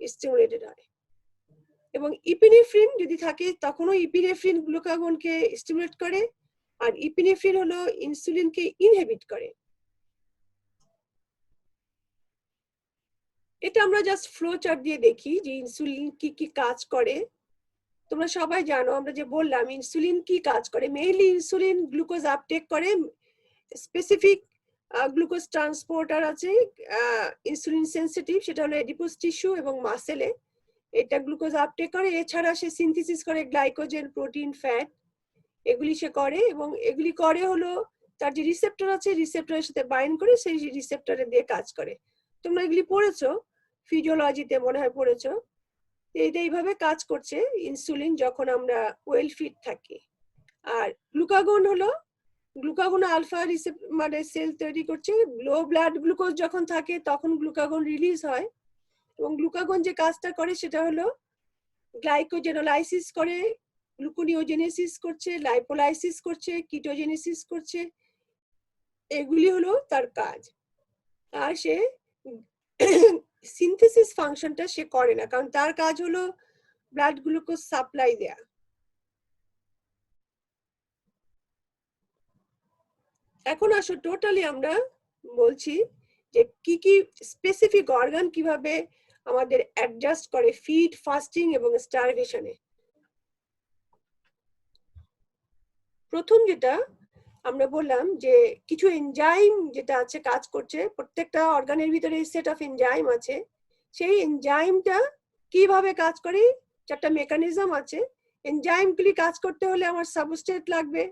C: স্টিমুলেটেড হয়। এবং ইপিনেফ্রিন যদি থাকে তখনও ইপিনেফ্রিন গ্লুকাগনকে স্টিমুলেট করে, আর ইপিনেফ্রিন হলো ইনসুলিনকে ইনহিবিট করে। এটা আমরা জাস্ট ফ্লো চার্ট দিয়ে দেখি যে ইনসুলিন কি কি কাজ করে। তোমরা সবাই জানো, আমরা যে বললাম ইনসুলিন কি কাজ করে। মেইনলি ইনসুলিন গ্লুকোজ আপটেক করে, স্পেসিফিক গ্লুকোজ ট্রান্সপোর্টার আছে ইনসুলিন সেন্সিটিভ, সেটা হলো এডিপোস টিস্যু এবং মাসেলে, এটা গ্লুকোজ আপটেক করে। এছাড়া সে সিনথেসিস করে গ্লাইকোজেন, প্রোটিন, ফ্যাট, এগুলি সে করে, এবং এগুলি করে হলো তার যে রিসেপ্টর আছে রিসেপ্টরের সাথে বাইন্ড করে সেই রিসেপ্টরে দিয়ে কাজ করে। তোমরা এগুলি পড়েছো ফিজিওলজিতে মনে হয় পড়েছো। এটা এইভাবে কাজ করছে ইনসুলিন যখন আমরা ওয়েল ফিট থাকি। আর গ্লুকাগন হলো, গ্লুকাগন আলফা মানে সেল তৈরি করছে। লো ব্লাড গ্লুকোজ যখন থাকে তখন গ্লুকাগন রিলিজ হয়, এবং গ্লুকাগন যে কাজটা করে সেটা হলো গ্লাইকোজেনোলাইসিস করে, গ্লুকোনিওজেনেসিস করছে, লাইপোলাইসিস করছে, কিটোজেনেসিস করছে, এগুলি হলো তার কাজ। আর সে সিনথেসিস ফাংশনটা সে করে না, কারণ তার কাজ হলো ব্লাড গ্লুকোজ সাপ্লাই দেয়া। এখন আসো টোটালি আমরা বলছি যে কি কি স্পেসিফিক অর্গান কিভাবে আমাদের অ্যাডজাস্ট করে ফিড, ফাস্টিং এবং স্টারভেশনে। প্রথম যেটা আমরা বললাম যে কিছু এনজাইম যেটা আছে কাজ করছে, প্রত্যেকটা অর্গানের ভিতরে সেট অফ এনজাইম আছে। সেই এনজাইমটা কিভাবে কাজ করে, চারটা মেকানিজম আছে। এনজাইমগুলি কাজ করতে হলে আমার সাবস্ট্রেট লাগবে,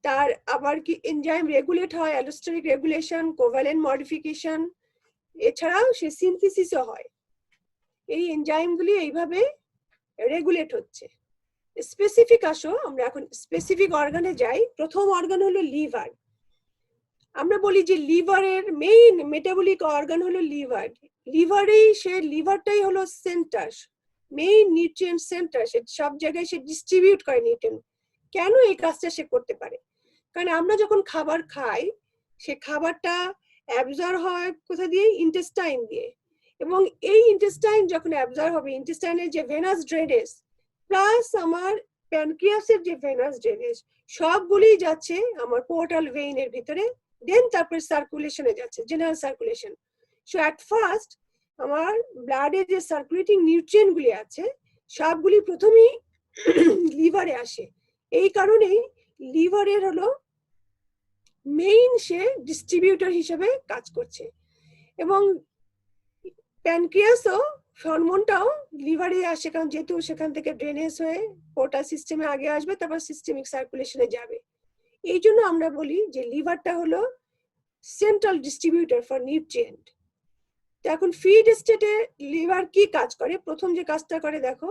C: তার আবার কি এনজাইম রেগুলেট হয়, অ্যালোস্টেরিক রেগুলেশন, কোভ্যালেন্ট মডিফিকেশন, এছাড়াও সে সিনথেসিসও হয়। এই এনজাইমগুলি এইভাবে রেগুলেট হচ্ছে। স্পেসিফিক আসো, আমরা এখন স্পেসিফিক অর্গানে যাই। প্রথম অর্গান হলো লিভার। আমরা বলি যে লিভারের মেইন মেটাবলিক অর্গান হলো লিভার। লিভারটাই হলো সেন্টার, মেইন নিউট্রিয়েন্ট সেন্টার। সে সব জায়গায় সে ডিস্ট্রিবিউট করে নিউট্রিয়েন্ট। কেন এই কাজটা সে করতে পারে? কারণ আমরা যখন খাবার খাই সে খাবারটা অ্যাবজর্ব হয় কোথা দিয়ে? ইন্টেস্টাইন দিয়ে। এবং এই ইন্টেস্টাইন যখন অ্যাবজর্ব হবে, ইন্টেস্টাইনের যে ভেনাস ড্রেনেজ প্লাস আমার প্যানক্রিয়াসের যে ভেনাস ড্রেনেজ, সবগুলি যাচ্ছে আমার পোর্টাল ভেইনের ভিতরে, দেন তারপরে সার্কুলেশনে যাচ্ছে, general circulation. So at first আমার ব্লাডে যে সার্কুলেটিং নিউট্রিয়েন্ট গুলি আছে সবগুলি প্রথমেই লিভারে আসে। এই কারণেই লিভারের হলো মেইন সে ডিস্ট্রিবিউটর হিসেবে কাজ করছে। এবং প্যানক্রিয়াসও হরমোনটাও লিভারে আসে, কারণ যেহেতু সেখান থেকে ড্রেনেজ হয়ে পোর্টাল সিস্টেমে আগে আসবে, তারপর সিস্টেমিক সার্কুলেশনে যাবে। এই জন্য আমরা বলি যে লিভারটা হলো সেন্ট্রাল ডিস্ট্রিবিউটর ফর নিউট্রিয়েন্ট। তো এখন ফিড স্টেটে লিভার কি কাজ করে? প্রথম যে কাজটা করে দেখো,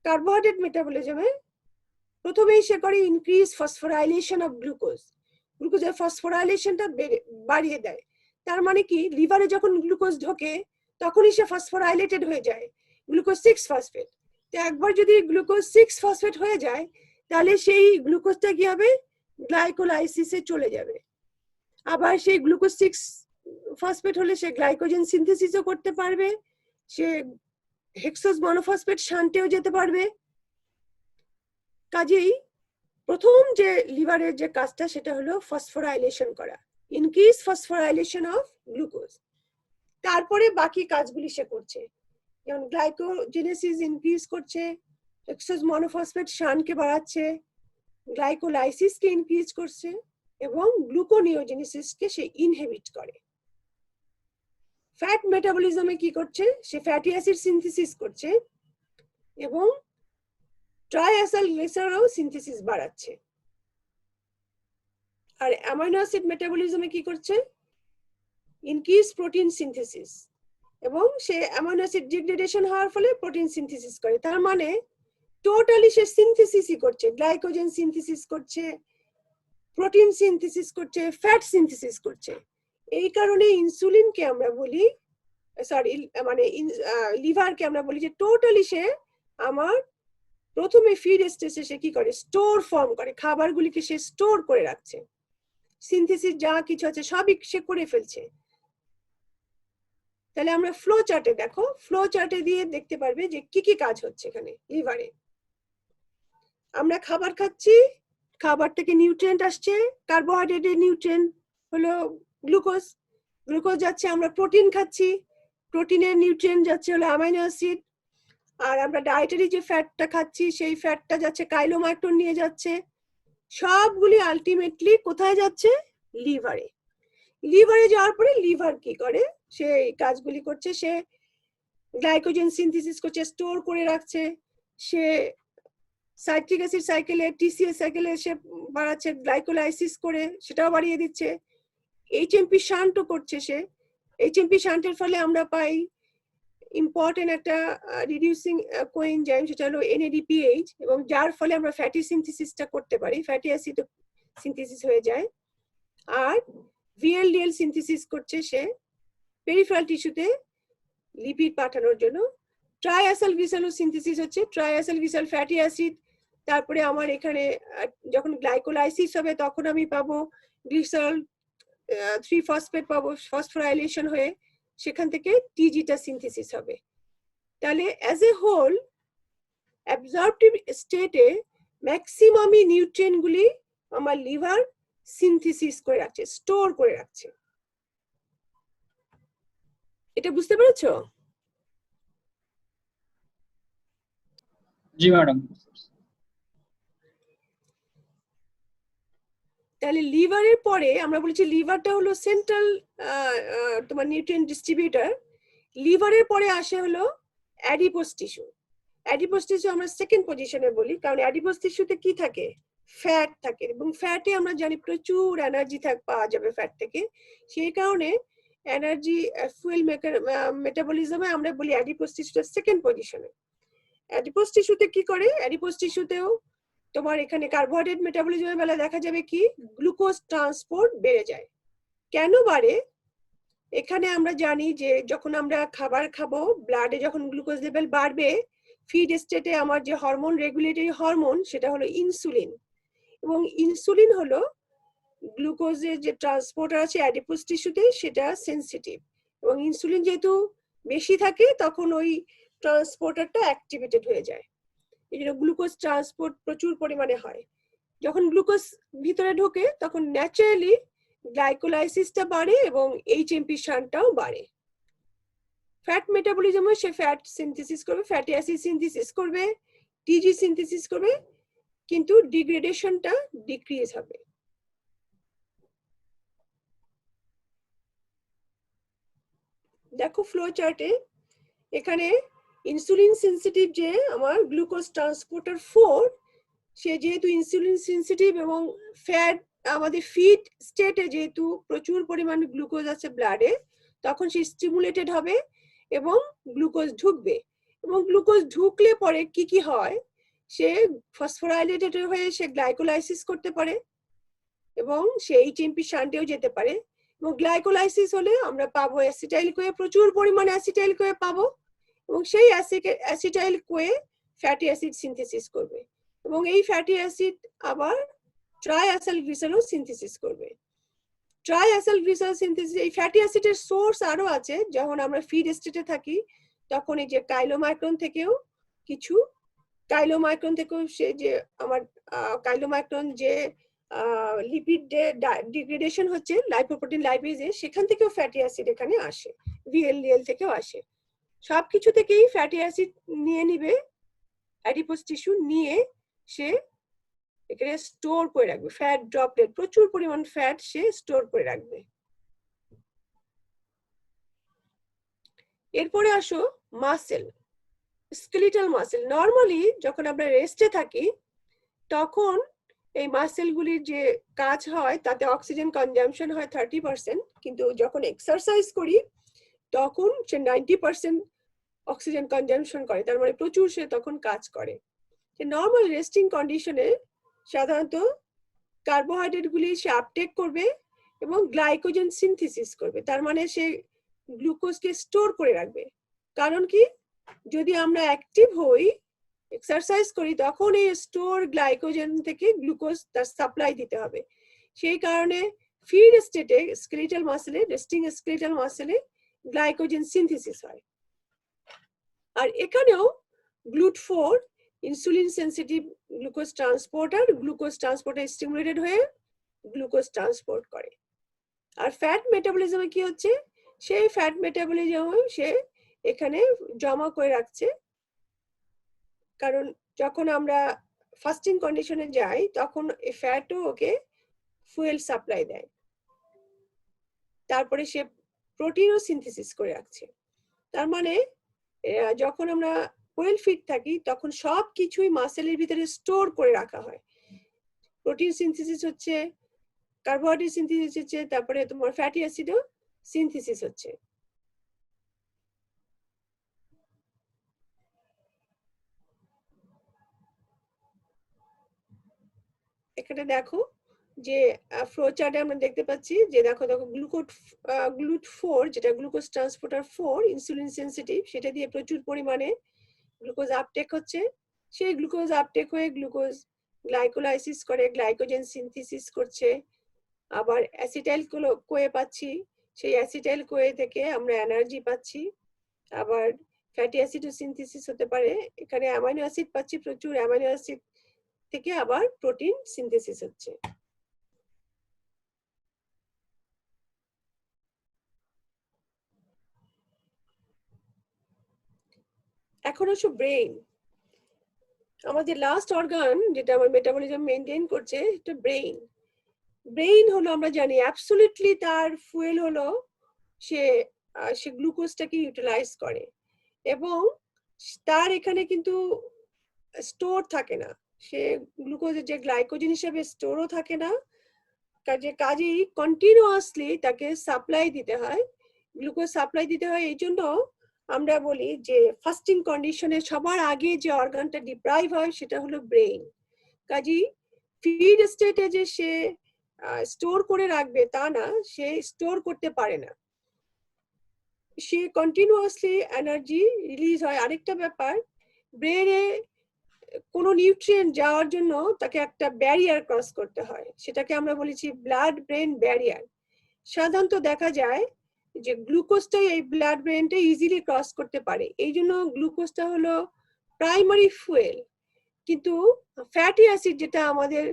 C: কার্বোহাইড্রেট মেটাবলিজমে প্রথমেই সে করে ইনক্রিজ ফসফোরাইলেশন অফ গ্লুকোজ। গ্লুকোজের ফসফোরাইলেশনটা বাড়িয়ে দেয়। তার মানে কি, লিভারে যখন গ্লুকোজ ঢোকে তখনই সে ফসফোরাইলেটেড হয়ে যায়, গ্লুকোজ 6 ফসফেট। তো একবার যদি গ্লুকোজ 6 ফসফেট হয়ে যায় তাহলে সেই গ্লুকোজটা কি হবে? গ্লাইকোলাইসিসে চলে যাবে। আবার সেই গ্লুকোজ 6 ফসফেট হলে সে গ্লাইকোজেন সিনথেসিসও করতে পারবে, সে হেক্সোজ মনোফসফেট শান্টেও যেতে পারবে। কাজেই প্রথম যে লিভারের যে কাজটা সেটা হলো ফসফোরাইলেশন করা, ইনক্রিজ ফসফোরাইলেশন অফ গ্লুকোজ। তারপরে বাকি কাজগুলি সে করছে, যেমন গ্লাইকোজেনেসিস ইনক্রিজ করছে, হেক্সোজ মনোফসফেট শানকে বাড়াচ্ছে, গ্লাইকোলাইসিসকে ইনক্রিজ করছে, এবং গ্লুকোনিওজেনেসিসকে সে ইনহিবিট করে। ফ্যাট মেটাবলিজমে কি করছে? সে ফ্যাটি অ্যাসিড সিনথেসিস করছে এবং ট্রাইঅ্যাসাইলগ্লিসারও সিনথেসিস বাড়াচ্ছে। আর অ্যামাইনো অ্যাসিড মেটাবলিজমে কি করছে? ইনক্রিজ প্রোটিন সিনথেসিস, এবং সে অ্যামাইনো অ্যাসিড ডিগ্রেডেশন হওয়ার ফলে প্রোটিন সিনথেসিস করে। তার মানে টোটালি সে সিনথেসিসই করছে, গ্লাইকোজেন সিনথেসিস করছে, প্রোটিন সিনথেসিস করছে, ফ্যাট সিনথেসিস করছে। এই কারণে ইনসুলিনকে আমরা বলি, সরি মানে লিভারকে আমরা বলি যে টোটালি সে আমার প্রথমে ফিড স্টেজে সে কি করে, স্টোর ফর্ম করে, খাবারগুলিকে সে স্টোর করে রাখছে, সিনথেসিস যা কিছু আছে সবই সে করে ফেলছে। তাহলে আমরা ফ্লো চার্টে দেখো, ফ্লো চার্টে দিয়ে দেখতে পারবে যে কি কি কাজ হচ্ছে এখানে লিভারে। আমরা খাবার খাচ্ছি, খাবার থেকে নিউট্রিয়েন্ট আসছে, কার্বোহাইড্রেটের নিউট্রিয়েন্ট হলো গ্লুকোজ, গ্লুকোজ যাচ্ছে, আমরা প্রোটিন খাচ্ছি, প্রোটিনের নিউট্রিয়েন্ট যাচ্ছে হলো অ্যামাইনো অ্যাসিড, আর আমরা ডায়েটারি যে ফ্যাটটা খাচ্ছি সেই ফ্যাটটা যাচ্ছে কাইলোমাইক্রন নিয়ে যাচ্ছে, সবগুলি আলটিমেটলি কোথায় যাচ্ছে, লিভারে। লিভারে যাওয়ার পরে লিভার কি করে, সে কাজগুলি করছে, সে গ্লাইকোজেন সিনথেসিস করছে, স্টোর করে রাখছে, সে সাইট্রিক অ্যাসিড সাইকেলে, টিসিএস সাইকেলে সে বাড়াচ্ছে, গ্লাইকোলাইসিস করে সেটাও বাড়িয়ে দিচ্ছে, এইচএমপি শান্টও করছে সে। এইচএমপি শান্টের ফলে আমরা পাই ইম্পর্টেন্ট একটা রিডিউসিং কোএনজাইম, সেটা হলো NADPH, এবং যার ফলে আমরা ফ্যাটি সিনথেসিসটা করতে পারি, ফ্যাটি অ্যাসিড সিনথেসিস হয়ে যায়। আর VLDL সিনথেসিস করছে সে পেরিফেরাল টিস্যুতে লিপিড পাঠানোর জন্য। ট্রাইঅ্যাসাইলগ্লিসারল সিনথেসিস হচ্ছে ট্রাইঅ্যাসাইলগ্লিসাল ফ্যাটি অ্যাসিড। তারপরে আমার এখানে যখন গ্লাইকোলাইসিস হবে তখন আমি পাবো গ্লিসারল 3-ফসফেট পাবো, ফসফোরাইলেশন হয়ে সেখান থেকে টিজিটা সিনথেসিস হবে। তাহলে অ্যাজ এ হোল অ্যাবজর্পটিভ স্টেটে ম্যাক্সিমামই নিউট্রিয়েন্ট গুলি আমার লিভার সিনথেসিস করে রাখছে, স্টোর করে রাখছে। এটা বুঝতে পেরেছো?
E: জি ম্যাডাম।
C: তাহলে লিভারের পরে আমরা বলেছি লিভারটা হলো সেন্ট্রাল তোমার নিউট্রিয়েন্ট ডিস্ট্রিবিউটর। লিভারের পরে আসে হলো অ্যাডিপোস টিস্যু। অ্যাডিপোস টিস্যু আমরা সেকেন্ড পজিশনে বলি, কারণ অ্যাডিপোস টিস্যুতে কি থাকে, ফ্যাট থাকে, এবং ফ্যাটে আমরা জানি প্রচুর এনার্জি পাওয়া যাবে ফ্যাট থেকে। সেই কারণে এনার্জি ফুয়েল মেটাবলিজমে আমরা বলি অ্যাডিপোস টিস্যুটা সেকেন্ড পজিশনে। অ্যাডিপোস টিস্যুতে কি করে, অ্যাডিপোস টিস্যুতেও তোমার এখানে কার্বোহাইড্রেট মেটাবলিজমের বেলা দেখা যাবে কি গ্লুকোজ ট্রান্সপোর্ট বেড়ে যায়। কেন বাড়ে? এখানে আমরা জানি যে যখন আমরা খাবার খাবো, ব্লাডে যখন গ্লুকোজ লেভেল বাড়বে, ফিড স্টেটে আমার যে হরমোন, রেগুলেটরি হরমোন, সেটা হলো ইনসুলিন, এবং ইনসুলিন হলো গ্লুকোজের যে ট্রান্সপোর্টার আছে অ্যাডিপোস টিস্যুতে, সেটা সেনসিটিভ, এবং ইনসুলিন যেহেতু বেশি থাকে তখন ওই ট্রান্সপোর্টারটা অ্যাক্টিভেটেড হয়ে যায়। এই জন্য গ্লুকোজ ট্রান্সপোর্ট প্রচুর পরিমাণে হয়। যখন গ্লুকোজ ভিতরে ঢোকে তখন ন্যাচারালি গ্লাইকোলাইসিসটা বাড়ে এবং এইচএমপি শান্টটাও বাড়ে। ফ্যাট মেটাবলিজমে সে ফ্যাট সিনথেসিস করবে, ফ্যাটি অ্যাসিড সিনথেসিস করবে, টিজি সিনথেসিস করবে, কিন্তু ডিগ্রেডেশনটা ডিক্রিজ হবে। দেখো ফ্লো চার্টে এখানে ইনসুলিন সেনসিটিভ যে আমার গ্লুকোজ ট্রান্সপোর্টার 4, সে যেহেতু ইনসুলিন সেনসিটিভ এবং ফ্যাট আমাদের ফিড স্টেটে যেহেতু প্রচুর পরিমাণে গ্লুকোজ আছে ব্লাডে, তখন সে স্টিমুলেটেড হবে এবং গ্লুকোজ ঢুকবে, এবং গ্লুকোজ ঢুকলে পরে কি কি হয়, সে ফসফোরাইলেটেড হয়ে সে গ্লাইকোলাইসিস করতে পারে এবং সে এইচএমপি শান্টেও যেতে পারে, এবং গ্লাইকোলাইসিস হলে আমরা পাবো অ্যাসিটাইল কোয়ে, প্রচুর পরিমাণে অ্যাসিটাইল কোয়ে পাবো, এবং সেই acetyl CoA fatty acid synthesis করবে, এবং এই ফ্যাটি অ্যাসিড আবার ট্রাইঅ্যাসাইলগ্লিসারল সিনথেসিস করবে। ট্রাইঅ্যাসাইলগ্লিসারল সিনথেসিস, এই ফ্যাটি অ্যাসিডের সোর্স আরো আছে। যখন আমরা ফিড স্টেটে থাকি তখন এই যে কাইলোমাইক্রন থেকেও কিছু, কাইলোমাইক্রন থেকেও সে যে আমার কাইলোমাইক্রন যে লিপিড ডিগ্রেডেশন হচ্ছে লাইপোপ্রোটিন লাইপেজে, সেখান থেকেও ফ্যাটি অ্যাসিড এখানে আসে, VLDL থেকেও আসে। সবকিছু থেকেই ফ্যাটি অ্যাসিড নিয়ে নিবে অ্যাডিপোস টিস্যু, নিয়ে সে এখানে স্টোর করে রাখবে, ফ্যাট ড্রপলেট, প্রচুর পরিমাণ ফ্যাট সে স্টোর করে রাখবে। এরপরে আসো মাসেল, স্কেলিটাল মাসেল। নর্মালি যখন আমরা রেস্টে থাকি তখন এই মাসেলগুলির যে কাজ হয় তাতে অক্সিজেন কনজাম্পশন হয় 30%, কিন্তু যখন এক্সারসাইজ করি তখন সে 90% অক্সিজেন কনজাম্পশন করে, তার মানে প্রচুর সে তখন কাজ করে। যে নর্মাল রেস্টিং কন্ডিশনে সাধারণত কার্বোহাইড্রেট গুলি সে আপটেক করবে এবং গ্লাইকোজেন সিনথেসিস করবে, তার মানে সে গ্লুকোজকে স্টোর করে রাখবে। কারণ কি, যদি আমরা অ্যাক্টিভ হই, এক্সারসাইজ করি, তখন এই স্টোর গ্লাইকোজেন থেকে গ্লুকোজ তার সাপ্লাই দিতে হবে। সেই কারণে ফিড স্টেটে স্কেলিটাল মাসেলে, রেস্টিং স্কেলিটাল মাসেলে গ্লাইকোজেন সিনথেসিস হয়। আর এখানেও GLUT4 insulin sensitive glucose transporter stimulated হয়ে গ্লুকোজ ট্রান্সপোর্ট করে। আর ফ্যাট মেটাবলিজমে কি হচ্ছে, সেই ফ্যাট মেটাবলিজম সে এখানে জমা করে রাখছে, কারণ যখন আমরা ফাস্টিং কন্ডিশনে যাই তখন এই ফ্যাটও ওকে ফুয়েল সাপ্লাই দেয়, তারপরে সে প্রোটিনও সিনথেসিস করে রাখছে। তার মানে যখন আমরা ওয়েল ফিট থাকি তখন সব কিছুই মাসেলের ভিতরে স্টোর করে রাখা হয়। প্রোটিন সিনথেসিস হচ্ছে, কার্বোহাইড্রেট সিনথেসিস হচ্ছে, তারপরে তোমার ফ্যাটি অ্যাসিডও সিনথেসিস হচ্ছে। এখানে দেখো যে ফ্লোচার্টে আমরা দেখতে পাচ্ছি যে দেখো GLUT4 যেটা গ্লুকোজ ট্রান্সপোর্টার 4 ইনসুলিন সেনসিটিভ, সেটা দিয়ে প্রচুর পরিমাণে গ্লুকোজ আপটেক হচ্ছে। সেই গ্লুকোজ আপটেক হয়ে গ্লুকোজ গ্লাইকোলাইসিস করে গ্লাইকোজেন সিনথেসিস করছে, আবার অ্যাসিটাইল কোয়ে পাচ্ছি, সেই অ্যাসিটাইল কোয়ে থেকে আমরা এনার্জি পাচ্ছি, আবার ফ্যাটি অ্যাসিডও সিনথেসিস হতে পারে। এখানে অ্যামাইনো অ্যাসিড পাচ্ছি, প্রচুর অ্যামাইনো অ্যাসিড থেকে আবার প্রোটিন সিনথেসিস হচ্ছে। এখন হচ্ছে ব্রেইন, আমাদের লাস্ট অর্গান যেটা আমার মেটাবলিজম মেইনটেইন করছে, এটা ব্রেইন। ব্রেইন হলো আমরা জানি অ্যাবসলিউটলি তার ফুয়েল হলো সে গ্লুকোজটাকে ইউটিলাইজ করে, এবং তার এখানে কিন্তু স্টোর থাকে না, সে গ্লুকোজের যে গ্লাইকোজেন হিসেবে স্টোরও থাকে না, কাজেই কন্টিনিউয়াসলি তাকে সাপ্লাই দিতে হয়, গ্লুকোজ সাপ্লাই দিতে হয়। এই জন্য আমরা বলি যে ফাস্টিং কন্ডিশনে সবার আগে যে অর্গানটা ডিপ্রাইভ হয় সেটা হলো ব্রেইন। কাজেই ফিড স্টেটে যে সে স্টোর করে রাখবে তা না, সে স্টোর করতে পারে না, সে কন্টিনিউয়াসলি এনার্জি রিলিজ হয়। আরেকটা ব্যাপার, ব্রেনে কোনো নিউট্রিয়েন্ট যাওয়ার জন্য তাকে একটা ব্যারিয়ার ক্রস করতে হয়, সেটাকে আমরা বলেছি ব্লাড ব্রেন ব্যারিয়ার। সাধারণত দেখা যায় যে গ্লুকোজটাই এই ব্লাড ব্রেনটা ইজিলি ক্রস করতে পারে, এই জন্য গ্লুকোজটা হলো প্রাইমারি ফুয়েল। কিন্তু ফ্যাটি অ্যাসিড যেটা আমাদের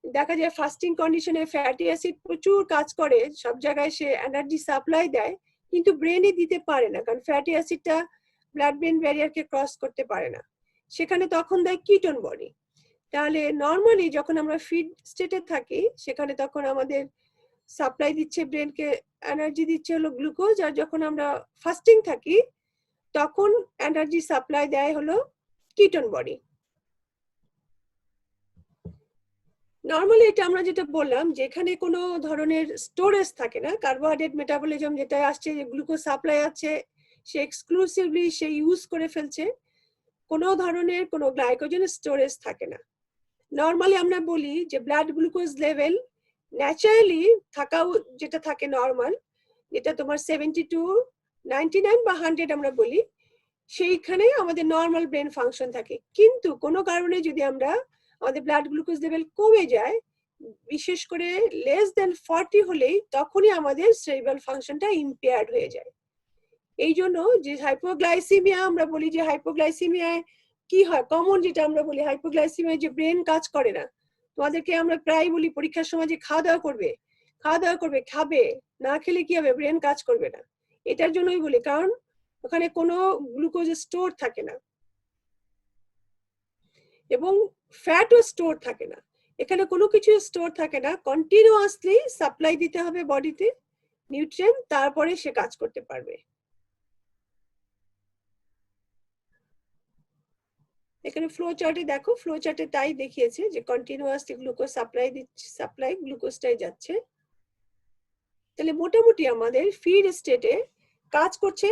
C: দেখা যায় ফাস্টিং কন্ডিশনে ফ্যাটি অ্যাসিড প্রচুর কাজ করে, সব জায়গায় সে এনার্জি সাপ্লাই দেয়, কিন্তু ব্রেনে দিতে পারে না, কারণ ফ্যাটি অ্যাসিডটা ব্লাড ব্রেন ব্যারিয়ারকে ক্রস করতে পারে না, সেখানে তখন দেয় কিটোন বডি। তাহলে নর্মালি যখন আমরা ফিড স্টেটে থাকি সেখানে তখন আমাদের সাপ্লাই দিচ্ছে, ব্রেনকে এনার্জি দিচ্ছে হলো গ্লুকোজ, আর যখন আমরা ফাস্টিং থাকি তখন এনার্জি সাপ্লাই দেয় হলো কিটোন বডি। নর্মালি এটা আমরা যেটা বললাম যে এখানে কোনো ধরনের স্টোরেজ থাকে না, কার্বোহাইড্রেট মেটাবলিজম যেটা আসছে, গ্লুকোজ সাপ্লাই আছে, সে এক্সক্লুসিভলি সে ইউজ করে ফেলছে, কোনো ধরনের কোনো গ্লাইকোজেন স্টোরেজ থাকে না। নর্মালি আমরা বলি যে ব্লাড গ্লুকোজ লেভেল ন্যাচারালি থাকাও যেটা থাকে নর্মাল, যেটা তোমার 72, 99 বা 100 আমরা বলি, সেইখানে আমাদের নর্মাল ব্রেন ফাংশন থাকে। কিন্তু কোনো কারণে যদি আমাদের ব্লাড গ্লুকোজ লেভেল কমে যায়, বিশেষ করে লেস দেন 40 হলেই, তখনই আমাদের সেরিব্রাল ফাংশনটা ইম্পেয়ার্ড হয়ে যায়। এই জন্য যে হাইপোগ্লাইসিমিয়া আমরা বলি, যে হাইপোগ্লাইসিমিয়ায় কি হয়, কমন যেটা আমরা বলি হাইপোগ্লাইসিমিয়ায় যে ব্রেন কাজ করে না, তোমাদেরকে আমরা প্রায় বলি পরীক্ষার সময় যে খাওয়া দাওয়া করবে, খাবে, না খেলে কি হবে, ব্রেন কাজ করবে না। এটার জন্যই বলি, কারণ ওখানে কোনো গ্লুকোজ স্টোর থাকে না এবং ফ্যাটও স্টোর থাকে না, এখানে কোনো কিছু স্টোর থাকে না, কন্টিনিউয়াসলি সাপ্লাই দিতে হবে বডিতে নিউট্রিয়েন্ট, তারপরে সে কাজ করতে পারবে। এখানে ফ্লো চার্টে দেখো, ফ্লো চার্টে তাই দেখিয়েছে যে কন্টিনিউয়াসলি গ্লুকোজ সাপ্লাই গ্লুকোজটাই যাচ্ছে। তাহলে মোটামুটি আমাদের ফিড স্টেটে কাজ করছে,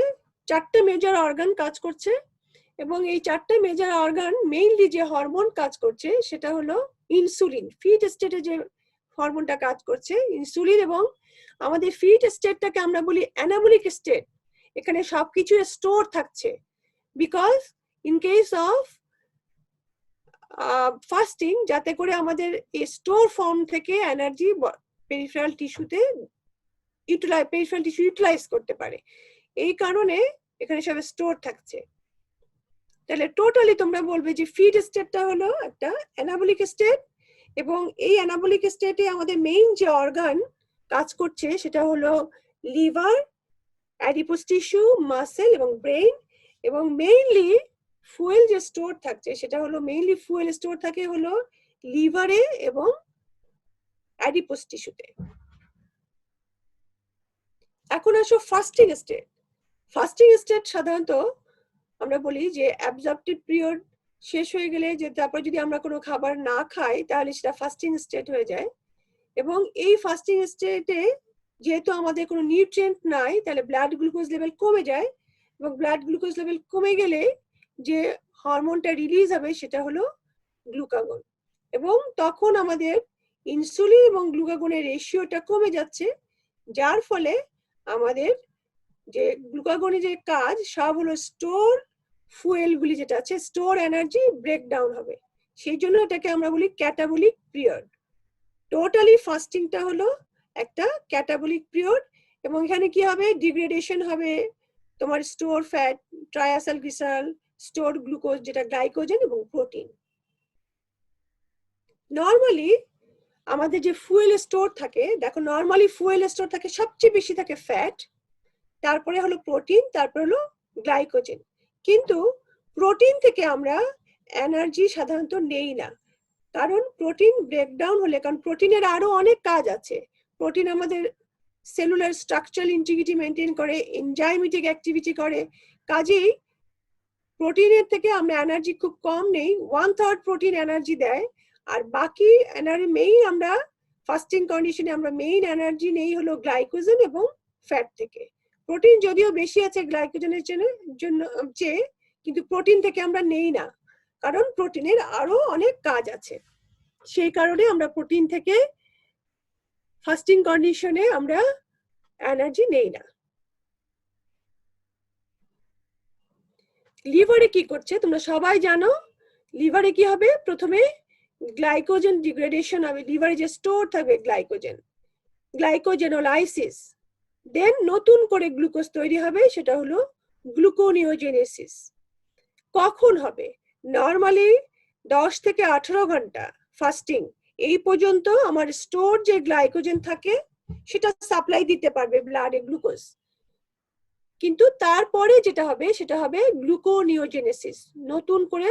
C: 4টা মেজর অর্গান কাজ করছে, এবং এই চারটা মেজর অর্গান মেইনলি যে হরমোন কাজ করছে সেটা হলো ইনসুলিন। ফিট স্টেটে যে হরমোনটা কাজ করছে ইনসুলিন, এবং আমাদের ফিট স্টেটটাকে আমরা বলি অ্যানাবলিক স্টেট। এখানে সবকিছু স্টোর থাকছে, because in case of fasting যাতে করে আমাদের এই স্টোর ফর্ম থেকে এনার্জি পেরিফেরাল টিস্যুতে পেরিফেরাল টিস্যু ইউটিলাইজ করতে পারে, এই কারণে এখানে সব স্টোর থাকছে। তাহলে টোটালি তোমরা বলবে যে ফিড স্টেটটা হলো একটা অ্যানাবলিক স্টেট, এবং এই অ্যানাবলিক স্টেটে আমাদের মেইন যে অর্গান কাজ করছে সেটা হলো লিভার, অ্যাডিপোস টিস্যু, মাসেল এবং ব্রেইন। এবং মেইনলি ফুয়েল যে স্টোর থাকছে সেটা হলো মেইনলি ফুয়েল স্টোর থাকে হলো লিভারে এবং অ্যাডিপোস টিস্যুতে। এখন আসো ফাস্টিং স্টেট। ফাস্টিং স্টেট সাধারণত আমরা বলি যে অ্যাবজর্পটিভ পিরিয়ড শেষ হয়ে গেলে, যে তারপর যদি আমরা কোনো খাবার না খাই তাহলে সেটা ফাস্টিং স্টেট হয়ে যায়। এবং এই ফাস্টিং স্টেটে যেহেতু আমাদের কোনো নিউট্রিয়েন্ট নাই, তাহলে ব্লাড গ্লুকোজ লেভেল কমে যায়, এবং ব্লাড গ্লুকোজ লেভেল কমে গেলে যে হরমোনটা রিলিজ হবে সেটা হলো গ্লুকাগন, এবং তখন আমাদের ইনসুলিন এবং গ্লুকাগনের রেশিওটা কমে যাচ্ছে, যার ফলে আমাদের যে গ্লুকাগনের যে কাজ সব হলো স্টোর ফুয়েল গুলি যেটা আছে, স্টোর এনার্জি ব্রেকডাউন হবে। সেই জন্য এটাকে আমরা বলি ক্যাটাবলিক পিরিয়ড। টোটালি ফাস্টিংটা হলো একটা ক্যাটাবলিক পিরিয়ড, এবং এখানে কি হবে, ডিগ্রেডেশন হবে তোমার store fat, triacyl glycerol, store glucose যেটা গ্লাইকোজেন এবং প্রোটিন। নরমালি আমাদের যে ফুয়েল স্টোর থাকে, দেখো নরমালি ফুয়েল স্টোর থাকে সবচেয়ে বেশি থাকে ফ্যাট, তারপরে হলো প্রোটিন, তারপরে হলো গ্লাইকোজেন। কিন্তু প্রোটিন থেকে আমরা এনার্জি সাধারণত নেই না, কারণ প্রোটিন ব্রেকডাউন হলে, কারণ প্রোটিনের আরো অনেক কাজ আছে। প্রোটিন আমাদের সেলুলার স্ট্রাকচারাল ইন্টিগ্রিটি মেনটেন করে, এনজাইমেটিক অ্যাক্টিভিটি করে, কাজেই প্রোটিনের থেকে আমরা এনার্জি খুব কম নেই, 1/3 প্রোটিন এনার্জি দেয়, আর বাকি এনার্জি মেইন আমরা ফাস্টিং কন্ডিশনে আমরা মেইন এনার্জি নেই হলো গ্লাইকোজেন এবং ফ্যাট থেকে। প্রোটিন যদিও বেশি আছে গ্লাইকোজেনের জন্য চেয়ে, কিন্তু প্রোটিন থেকে আমরা নেই না, কারণ প্রোটিনের আরো অনেক কাজ আছে। সেই কারণে আমরা প্রোটিন থেকে ফাস্টিং কন্ডিশনে আমরা এনার্জি নেই না। লিভারে কি করছে তোমরা সবাই জানো। লিভারে কি হবে, প্রথমে গ্লাইকোজেন ডিগ্রেডেশন হবে, লিভারে যে স্টোর থাকবে গ্লাইকোজেন, গ্লাইকোজেনোলাইসিস, দেন নতুন করে গ্লুকোজ তৈরি হবে, সেটা হলো গ্লুকোনিওজেনেসিস। কখন হবে, নরমালি 10 থেকে 18 ঘন্টা ফাস্টিং এই পর্যন্ত আমার স্টোর যে গ্লাইকোজেন থাকে সেটা সাপ্লাই দিতে পারবে ব্লাডে গ্লুকোজ, কিন্তু তারপরে যেটা হবে সেটা হবে গ্লুকোনিওজেনেসিস, নতুন করে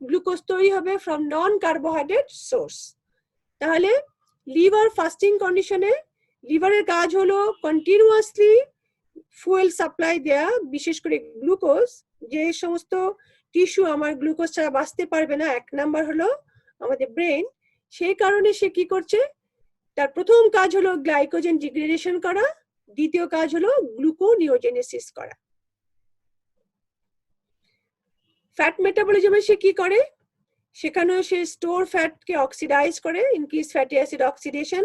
C: গ্লুকোজ তৈরি হবে ফ্রম নন কার্বোহাইড্রেট সোর্স। তাহলে লিভার ফাস্টিং কন্ডিশনে লিভারের কাজ হলো কন্টিনিউয়াসলি ফুয়েল সাপ্লাই দেয়া, বিশেষ করে গ্লুকোজ। যে সমস্ত টিস্যু আমার গ্লুকোজ ছাড়া বাঁচতে পারবে না, এক নাম্বার হলো আমাদের ব্রেন, সেই কারণে সে কি করছে, তার প্রথম কাজ হলো গ্লাইকোজেন ডিগ্রেডেশন করা, দ্বিতীয় কাজ হলো গ্লুকোনিওজেনেসিস করা। ফ্যাট মেটাবলিজমে সে কি করে, সেখানেও সে স্টোর ফ্যাটকে অক্সিডাইজ করে, ইনক্রিজ ফ্যাটি অ্যাসিড অক্সিডেশন,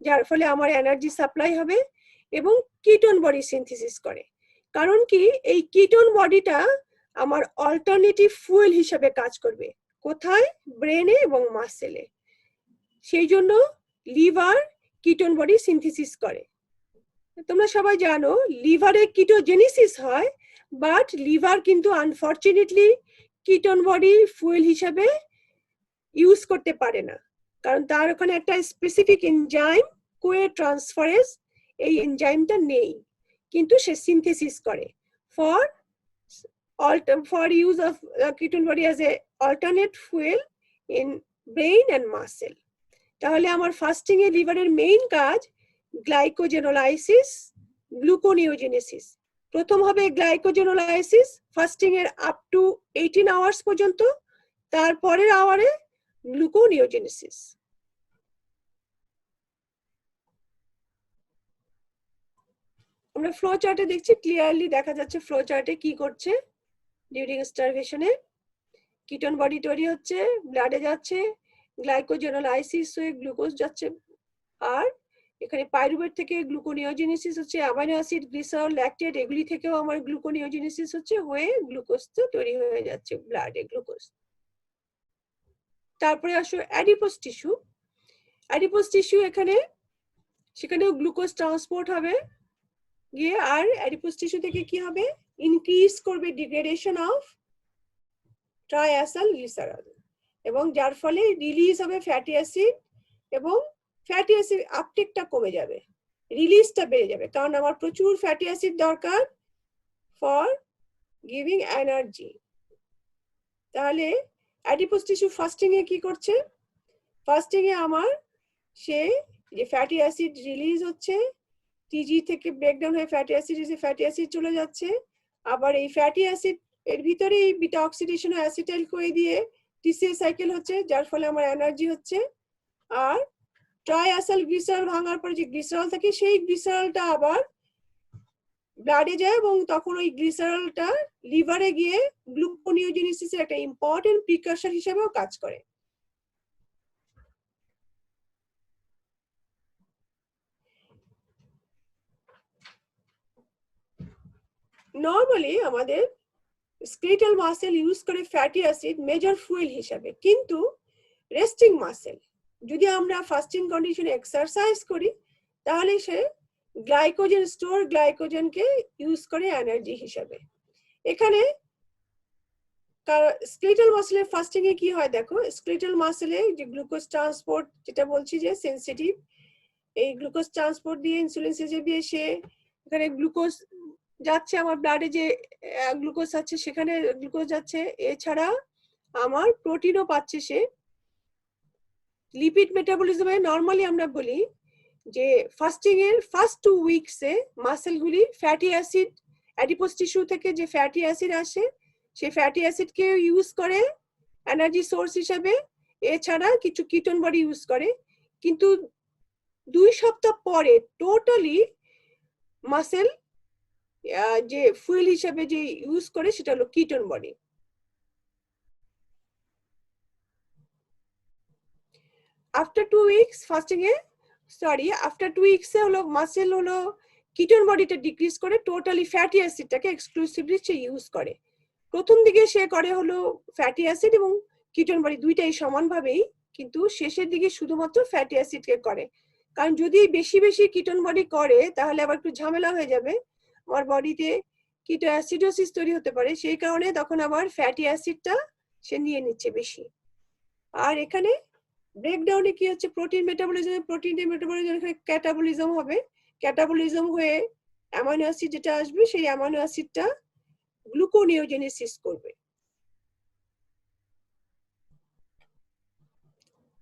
C: যার ফলে আমার এনার্জি সাপ্লাই হবে, এবং কিটোন বডি সিনথেসিস করে। কারণ কি, এই কিটোন বডিটা আমার অল্টারনেটিভ ফুয়েল হিসেবে কাজ করবে, কোথায়, ব্রেনে এবং মাসেলে। সেই জন্য লিভার কিটোন বডি সিনথেসিস করে। তোমরা সবাই জানো লিভারে কিটোজেনেসিস হয়, বাট লিভার কিন্তু আনফরচুনেটলি কিটোন বডি ফুয়েল হিসেবে ইউজ করতে পারে না, কারণ তার ওখানে একটা স্পেসিফিক এনজাইম কোয়ে ট্রান্সফারেজ, এই এনজাইমটা নেই, কিন্তু সে সিনথেসিস করে for use of ketone body as a alternate fuel in brain and muscle. তাহলে আমার ফাস্টিং এ লিভারের মেইন কাজ গ্লাইকোজেনোলাইসিস, গ্লুকোনিওজেনেসিস। প্রথম হবে গ্লাইকোজেনোলাইসিস ফাস্টিং এর আপ টু 18 আওয়ার্স পর্যন্ত, তারপরের আওয়ারে গ্লুকোনিওজেনেসিস। আমরা ফ্লো চার্টে দেখছি, ক্লিয়ারলি দেখা যাচ্ছে ফ্লো চার্টে কি করছে। ডিউরিং স্টারভেশনে কিটোন বডি তৈরি হচ্ছে, ব্লাডে যাচ্ছে, গ্লাইকোজেনোলাইসিস হয়ে গ্লুকোজ যাচ্ছে, আর এখানে পাইরুভেট থেকে গ্লুকোনিওজেনেসিস হচ্ছে, অ্যামাইনো অ্যাসিড, গ্লিসারল, ল্যাকটেট এগুলি থেকেও আমার গ্লুকোনিওজেনেসিস হচ্ছে, হয়ে গ্লুকোজ তো তৈরি হয়ে যাচ্ছে ব্লাডে গ্লুকোজ। তারপরে আসো অ্যাডিপোজ টিস্যু। অ্যাডিপোজ টিস্যু এখানে সেখানেও গ্লুকোজ ট্রান্সপোর্ট হবে গিয়ে, আর অ্যাডিপোজ টিস্যু থেকে কি হবে, ইনক্রিজ করবে ডিগ্রেডেশন অফ ট্রাইঅ্যাসাইল গ্লিসারল, এবং যার ফলে রিলিজ হবে ফ্যাটি অ্যাসিড, এবং ফ্যাটি অ্যাসিড আপটেকটা কমে যাবে, রিলিজটা বেড়ে যাবে, কারণ আমার প্রচুর ফ্যাটি অ্যাসিড দরকার ফর গিভিং এনার্জি। তাহলে অ্যাডিপোজ টিস্যু ফাস্টিং এ কি করছে, ফাস্টিং এ আমার সে যে ফ্যাটি অ্যাসিড রিলিজ হচ্ছে, টিজি থেকে ব্রেকডাউন হয়ে ফ্যাটি অ্যাসিড এসে ফ্যাটি অ্যাসিড চলে যাচ্ছে, আবার এই ফ্যাটি অ্যাসিড এর ভিতরে এই বিটা অক্সিডেশন অ্যাসিটাইল কোয়ে দিয়ে টিসিএ সাইকেল হচ্ছে, যার ফলে আমার এনার্জি হচ্ছে। আর ট্রাইঅ্যাসাইল গ্লিসারল ভাঙার পর যে গ্লিসারল থাকে সেই গ্লিসারলটা আবার ব্লাডে যায়, এবং তখন ওই গ্লিসারলটা লিভারে গিয়ে গ্লুকোনিওজেনেসিসের একটা ইম্পর্টেন্ট প্রিকারসর হিসেবেও কাজ করে। নর্মালি আমাদের স্কেলেটাল মাসেল ইউজ করে ফ্যাটি অ্যাসিড মেজর ফুয়েল হিসাবে, কিন্তু রেস্টিং মাসেল যদি আমরা ফাস্টিং কন্ডিশনে এক্সারসাইজ করি তাহলে সে গ্লাইকোজেন স্টোর গ্লাইকোজেনকে ইউজ করে এনার্জি হিসাবে। এখানে স্কেলেটাল মাসেলের ফাস্টিং এ কি হয় দেখো, স্কেলেটাল মাসেলে যে গ্লুকোজ ট্রান্সপোর্ট যেটা বলছি যে সেনসিটিভ, এই গ্লুকোজ ট্রান্সপোর্ট দিয়ে ইনসুলিন সিজে এসে এখানে গ্লুকোজ যাচ্ছে, আমার ব্লাডে যে গ্লুকোজ আছে সেখানে গ্লুকোজ যাচ্ছে, এছাড়া আমার প্রোটিনও পাচ্ছে সে। লিপিড মেটাবলিজমে নরমালি আমরা বলি যে ফাস্টিং এর ফার্স্ট 2 উইকসে মাসেলগুলি ফ্যাটি অ্যাসিড, অ্যাডিপোজ টিস্যু থেকে যে ফ্যাটি অ্যাসিড আসে সেই ফ্যাটি অ্যাসিডকে ইউজ করে এনার্জি সোর্স হিসেবে, এছাড়া কিছু কিটোন বডি ইউজ করে, কিন্তু 2 সপ্তাহ পরে টোটালি মাসেল যে ফুয়েল হিসেবে যে ইউজ করে সেটা হলো ketone body. After 2 weeks fasting এ আফটার 2 উইকসে হলো মাসেল হলো কিটোন বডিটা ডিক্রিজ করে টোটালি ফ্যাটি অ্যাসিডটাকে এক্সক্লুসিভলি সে ইউজ করে। প্রথম দিকে সে করে হলো ফ্যাটি অ্যাসিড এবং কিটোন বডি দুইটাই সমানভাবেই, কিন্তু শেষের দিকে শুধুমাত্র ফ্যাটি অ্যাসিডকে করে, কারণ যদি বেশি বেশি কিটোন বডি করে তাহলে আবার একটু ঝামেলা হয়ে যাবে, আমার বডিতে কিটো অ্যাসিডোসিস তৈরি হতে পারে, সেই কারণে তখন আবার ফ্যাটি অ্যাসিডটা সে নিয়ে নিচ্ছে বেশি। আর এখানে ব্রেকডাউনে কি হচ্ছে, প্রোটিন মেটাবলিজম এখানে ক্যাটাবলিজম হবে, ক্যাটাবলিজম হয়ে অ্যামাইনো অ্যাসিড যেটা আসবে সেই অ্যামাইনো অ্যাসিডটা গ্লুকোনিওজেনেসিস করবে।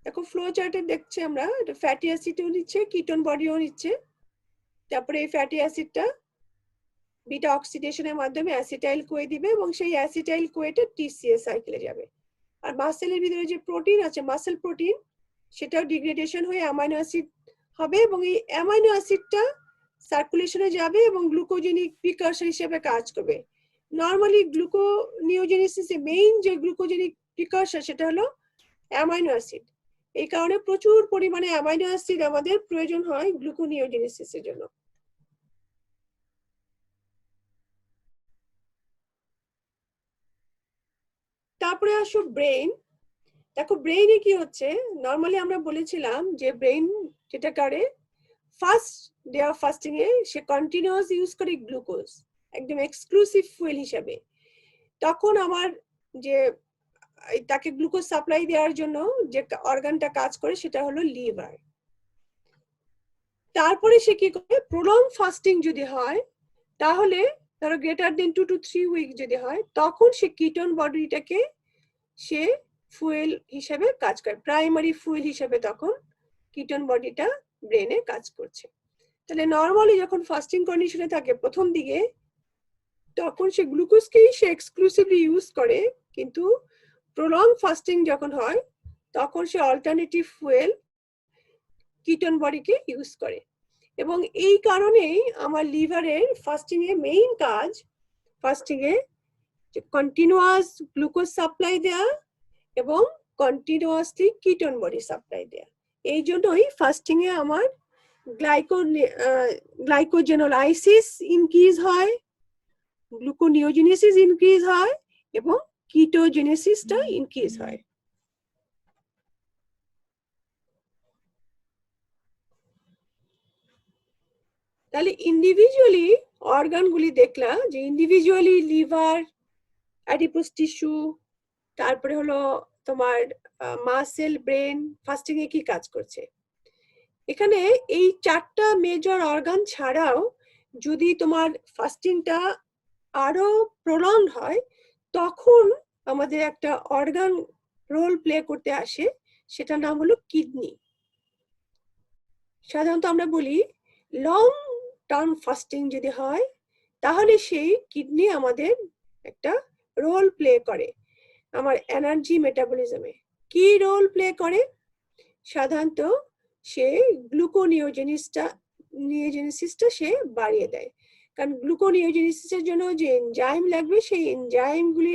C: দেখো ফ্লো চার্টে দেখছি আমরা ফ্যাটি অ্যাসিডও নিচ্ছে, কিটোন বডিও নিচ্ছে, তারপরে এই ফ্যাটি অ্যাসিডটা বিটা অক্সিডেশনের মাধ্যমে অ্যাসিটাইল কোয়ে দিবে, এবং সেই অ্যাসিটাইল কোয়েটা টিসিএ সাইকেলে যাবে। আর মাসেলের ভিতরে যে প্রোটিন আছে মাসেল প্রোটিন, সেটাও ডিগ্রেডেশন হয়ে অ্যামাইনো অ্যাসিড হবে, এবং এই অ্যামাইনো অ্যাসিডটা সার্কুলেশনে যাবে এবং গ্লুকোজেনিক প্রিকারসর হিসেবে কাজ করবে। নরমালি গ্লুকোনিওজেনেসিসে মেইন যে গ্লুকোজেনিক প্রিকারসর সেটা হলো অ্যামাইনো অ্যাসিড, এই কারণে প্রচুর পরিমাণে অ্যামাইনো অ্যাসিড আমাদের প্রয়োজন হয় গ্লুকোনিওজেনেসিসের জন্য। তারপরে আসো ব্রেইন। দেখো ব্রেইনে কি হচ্ছে, নরমালি আমরা বলেছিলাম যে ব্রেইন যেটা করে first day of fasting A say continuous use করে গ্লুকোজ একদম এক্সক্লুসিভ ফুয়েল হিসাবে, তখন আমার যে তাকে গ্লুকোজ সাপ্লাই দেওয়ার জন্য যে অর্গানটা কাজ করে সেটা হলো লিভার। তারপরে সে কি করে, প্রলং ফাস্টিং যদি হয় তাহলে ধরো গ্রেটার দেন 2 to 3 উইক যদি হয়, তখন সে কিটোন বডিটাকে সে ফুয়েল হিসেবে কাজ করে, প্রাইমারি ফুয়েল হিসেবে তখন কিটোন বডিটা ব্রেনে কাজ করছে। তাহলে নরমালি যখন ফাস্টিং কন্ডিশনে থাকে প্রথম দিকে তখন সে গ্লুকোজকেই সে এক্সক্লুসিভলি ইউজ করে, কিন্তু প্রলং ফাস্টিং যখন হয় তখন সে অল্টারনেটিভ ফুয়েল কিটোন বডিকে ইউজ করে। এবং এই কারণেই আমার লিভারের ফাস্টিং এ মেইন কাজ, ফাস্টিং এ যে কন্টিনিউয়াস গ্লুকোজ সাপ্লাই দেয়া এবং কন্টিনিউয়াসলি কিটোন বডি সাপ্লাই দেয়া। এই জন্যই ফাস্টিং এ আমার গ্লাইকোজেনোলাইসিস ইনক্রিজ হয়, গ্লুকোনিওজেনেসিস ইনক্রিজ হয় এবং কিটোজেনেসিসটা ইনক্রিজ হয়। তাহলে ইন্ডিভিজুয়ালি অর্গানগুলি দেখলা যে ইন্ডিভিজুয়ালি লিভার, অ্যাডিপোস টিস্যু, তারপরে হলো তোমার মাসেল, ব্রেন ফাস্টিং এ কি কাজ করছে। এখানে এই 4টা মেজর অর্গান ছাড়াও যদি তোমার ফাস্টিংটা আরো প্রলংড হয়, তখন আমাদের একটা অর্গান রোল প্লে করতে আসে, সেটার নাম হলো কিডনি। সাধারণত আমরা বলি লং টার্ম ফাস্টিং যদি হয় তাহলে সেই কিডনি আমাদের একটা রোল প্লে করে আমার এনার্জি মেটাবলিজমে। কি রোল প্লে করে? সাধারণত সে গ্লুকোনিওজেনেসিসটা সে বাড়িয়ে দেয়, কারণ গ্লুকোনিওজেনেসিসের জন্য যে এনজাইম লাগবে সেই এনজাইমগুলি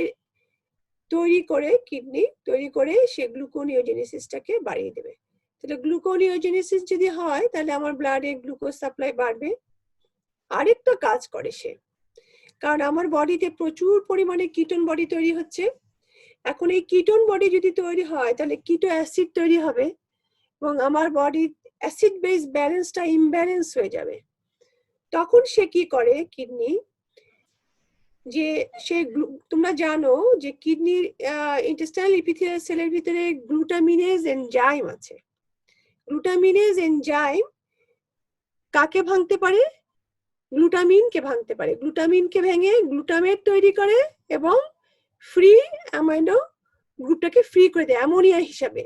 C: কিডনি তৈরি করে সে গ্লুকোনিওজেনেসিসটাকে বাড়িয়ে দেবে। তাহলে গ্লুকোনিওজেনেসিস যদি হয় তাহলে আমার ব্লাডে গ্লুকোজ সাপ্লাই বাড়বে। আরেকটা কাজ করে সে, কারণ আমার বডিতে প্রচুর পরিমাণে কিটোন বডি তৈরি হচ্ছে। এখন এই কিটোন বডি যদি তৈরি হয় তাহলে কিটো অ্যাসিড তৈরি হবে এবং আমার বডি অ্যাসিড বেস ব্যালেন্সটা ইমব্যালেন্স হয়ে যাবে। তখন সে কি করে কিডনি, যে সে তোমরা জানো যে কিডনির ইন্টেস্টাইনাল এপিথেলিয়াল সেলের ভিতরে গ্লুটামিনেজ এনজাইম আছে। গ্লুটামিনেজ এনজাইম কাকে ভাঙতে পারে? গ্লুটামিনকে ভাঙতে পারে। গ্লুটামিনকে ভেঙে গ্লুটামেট তৈরি করে এবং ফ্রি অ্যামাইনো গ্রুপটাকে ফ্রি করে দেয় অ্যামোনিয়া হিসাবে।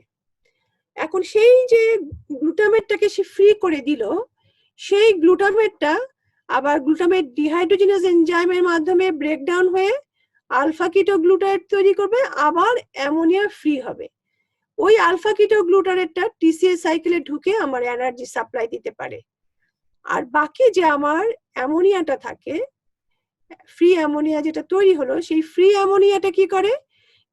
C: এখন সেই যে গ্লুটামেটটাকে সে ফ্রি করে দিল, সেই গ্লুটামেটটা আবার গ্লুটামেট ডিহাইড্রোজেনাস এনজাইমের মাধ্যমে ব্রেকডাউন হয়ে আলফা কিটো গ্লুটারেট তৈরি করবে, আবার অ্যামোনিয়া ফ্রি হবে। ওই আলফা কিটো গ্লুটারেটটা টিসিএ সাইকেলে ঢুকে আমার এনার্জি সাপ্লাই দিতে পারে। আর বাকি যে আমার অ্যামোনিয়াটা থাকে, ফ্রি অ্যামোনিয়া যেটা তৈরি হলো, সেই ফ্রি অ্যামোনিয়াটা কি করে?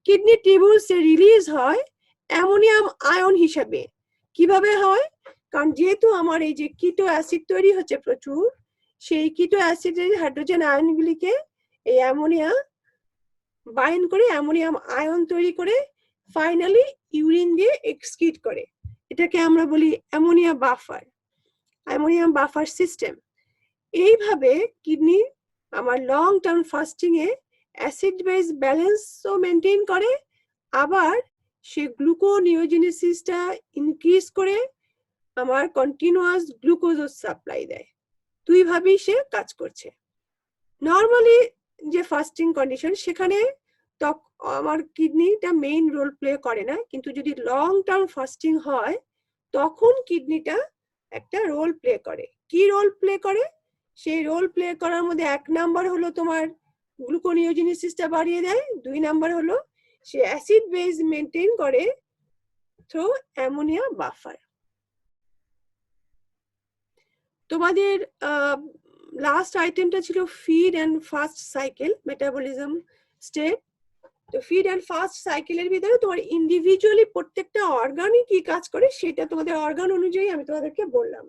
C: কিডনি টিউবুলসে রিলিজ হয় অ্যামোনিয়াম আয়ন হিসেবে। কিভাবে হয়? কারণ যেহেতু আমার এই যে কিটো অ্যাসিড তৈরি হচ্ছে প্রচুর, সেই কিটো অ্যাসিডের হাইড্রোজেন আয়নগুলিকে এই অ্যামোনিয়া বাইন্ড করে অ্যামোনিয়াম আয়ন তৈরি করে ফাইনালি ইউরিন দিয়ে এক্সক্রিট করে। এটাকে আমরা বলি ammonia buffer, ammonium buffer system. এইভাবে কিডনি আমার লং টার্ম ফাস্টিং এ অ্যাসিড বেস ব্যালেন্সও মেনটেন করে, আবার সে গ্লুকোনিওজেনেসিসটা ইনক্রিজ করে আমার কন্টিনিউয়াস গ্লুকোজ সাপ্লাই দেয়। দুইভাবেই সে কাজ করছে। নর্মালি যে ফাস্টিং কন্ডিশন সেখানে আমার কিডনিটা মেইন রোল প্লে করে না, কিন্তু যদি লং টার্ম ফাস্টিং হয় তখন কিডনিটা একটা রোল প্লে করে। কি রোল প্লে করে? সেই রোল প্লে করার মধ্যে 1 নাম্বার হলো তোমার গ্লুকোনিওজেনেসিসটা বাড়িয়ে দেয়, 2 নাম্বার হলো সে অ্যাসিড বেস মেনটেন করে থ্রু অ্যামোনিয়া বাফার। তোমাদের লাস্ট আইটেমটা ছিল fed and fast cycle metabolism state. তো ফিড এন্ড ফাস্ট সাইকেলের ভিতরে তোমার ইন্ডিভিজুয়ালি প্রত্যেকটা অর্গানই কি কাজ করে সেটা তোমাদের অর্গান অনুযায়ী আমি তোমাদেরকে বললাম।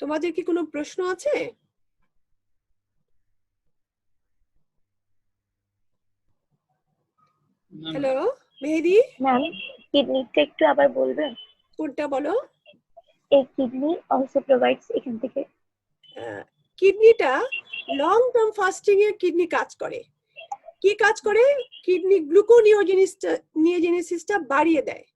C: তোমাদের কি কোনো প্রশ্ন আছে? হ্যালো মেহেদি,
B: ম্যাম কিডনিটা একটু আবার বলবেন?
C: কোনটা বলো?
B: এই কিডনি অলসো প্রোভাইডস এখান থেকে।
C: কিডনিটা লং টার্ম ফাস্টিং এ কিডনি কাজ করে। কি কাজ করে? কিডনি গ্লুকোনিওজেনেসিসটা বাড়িয়ে দেয়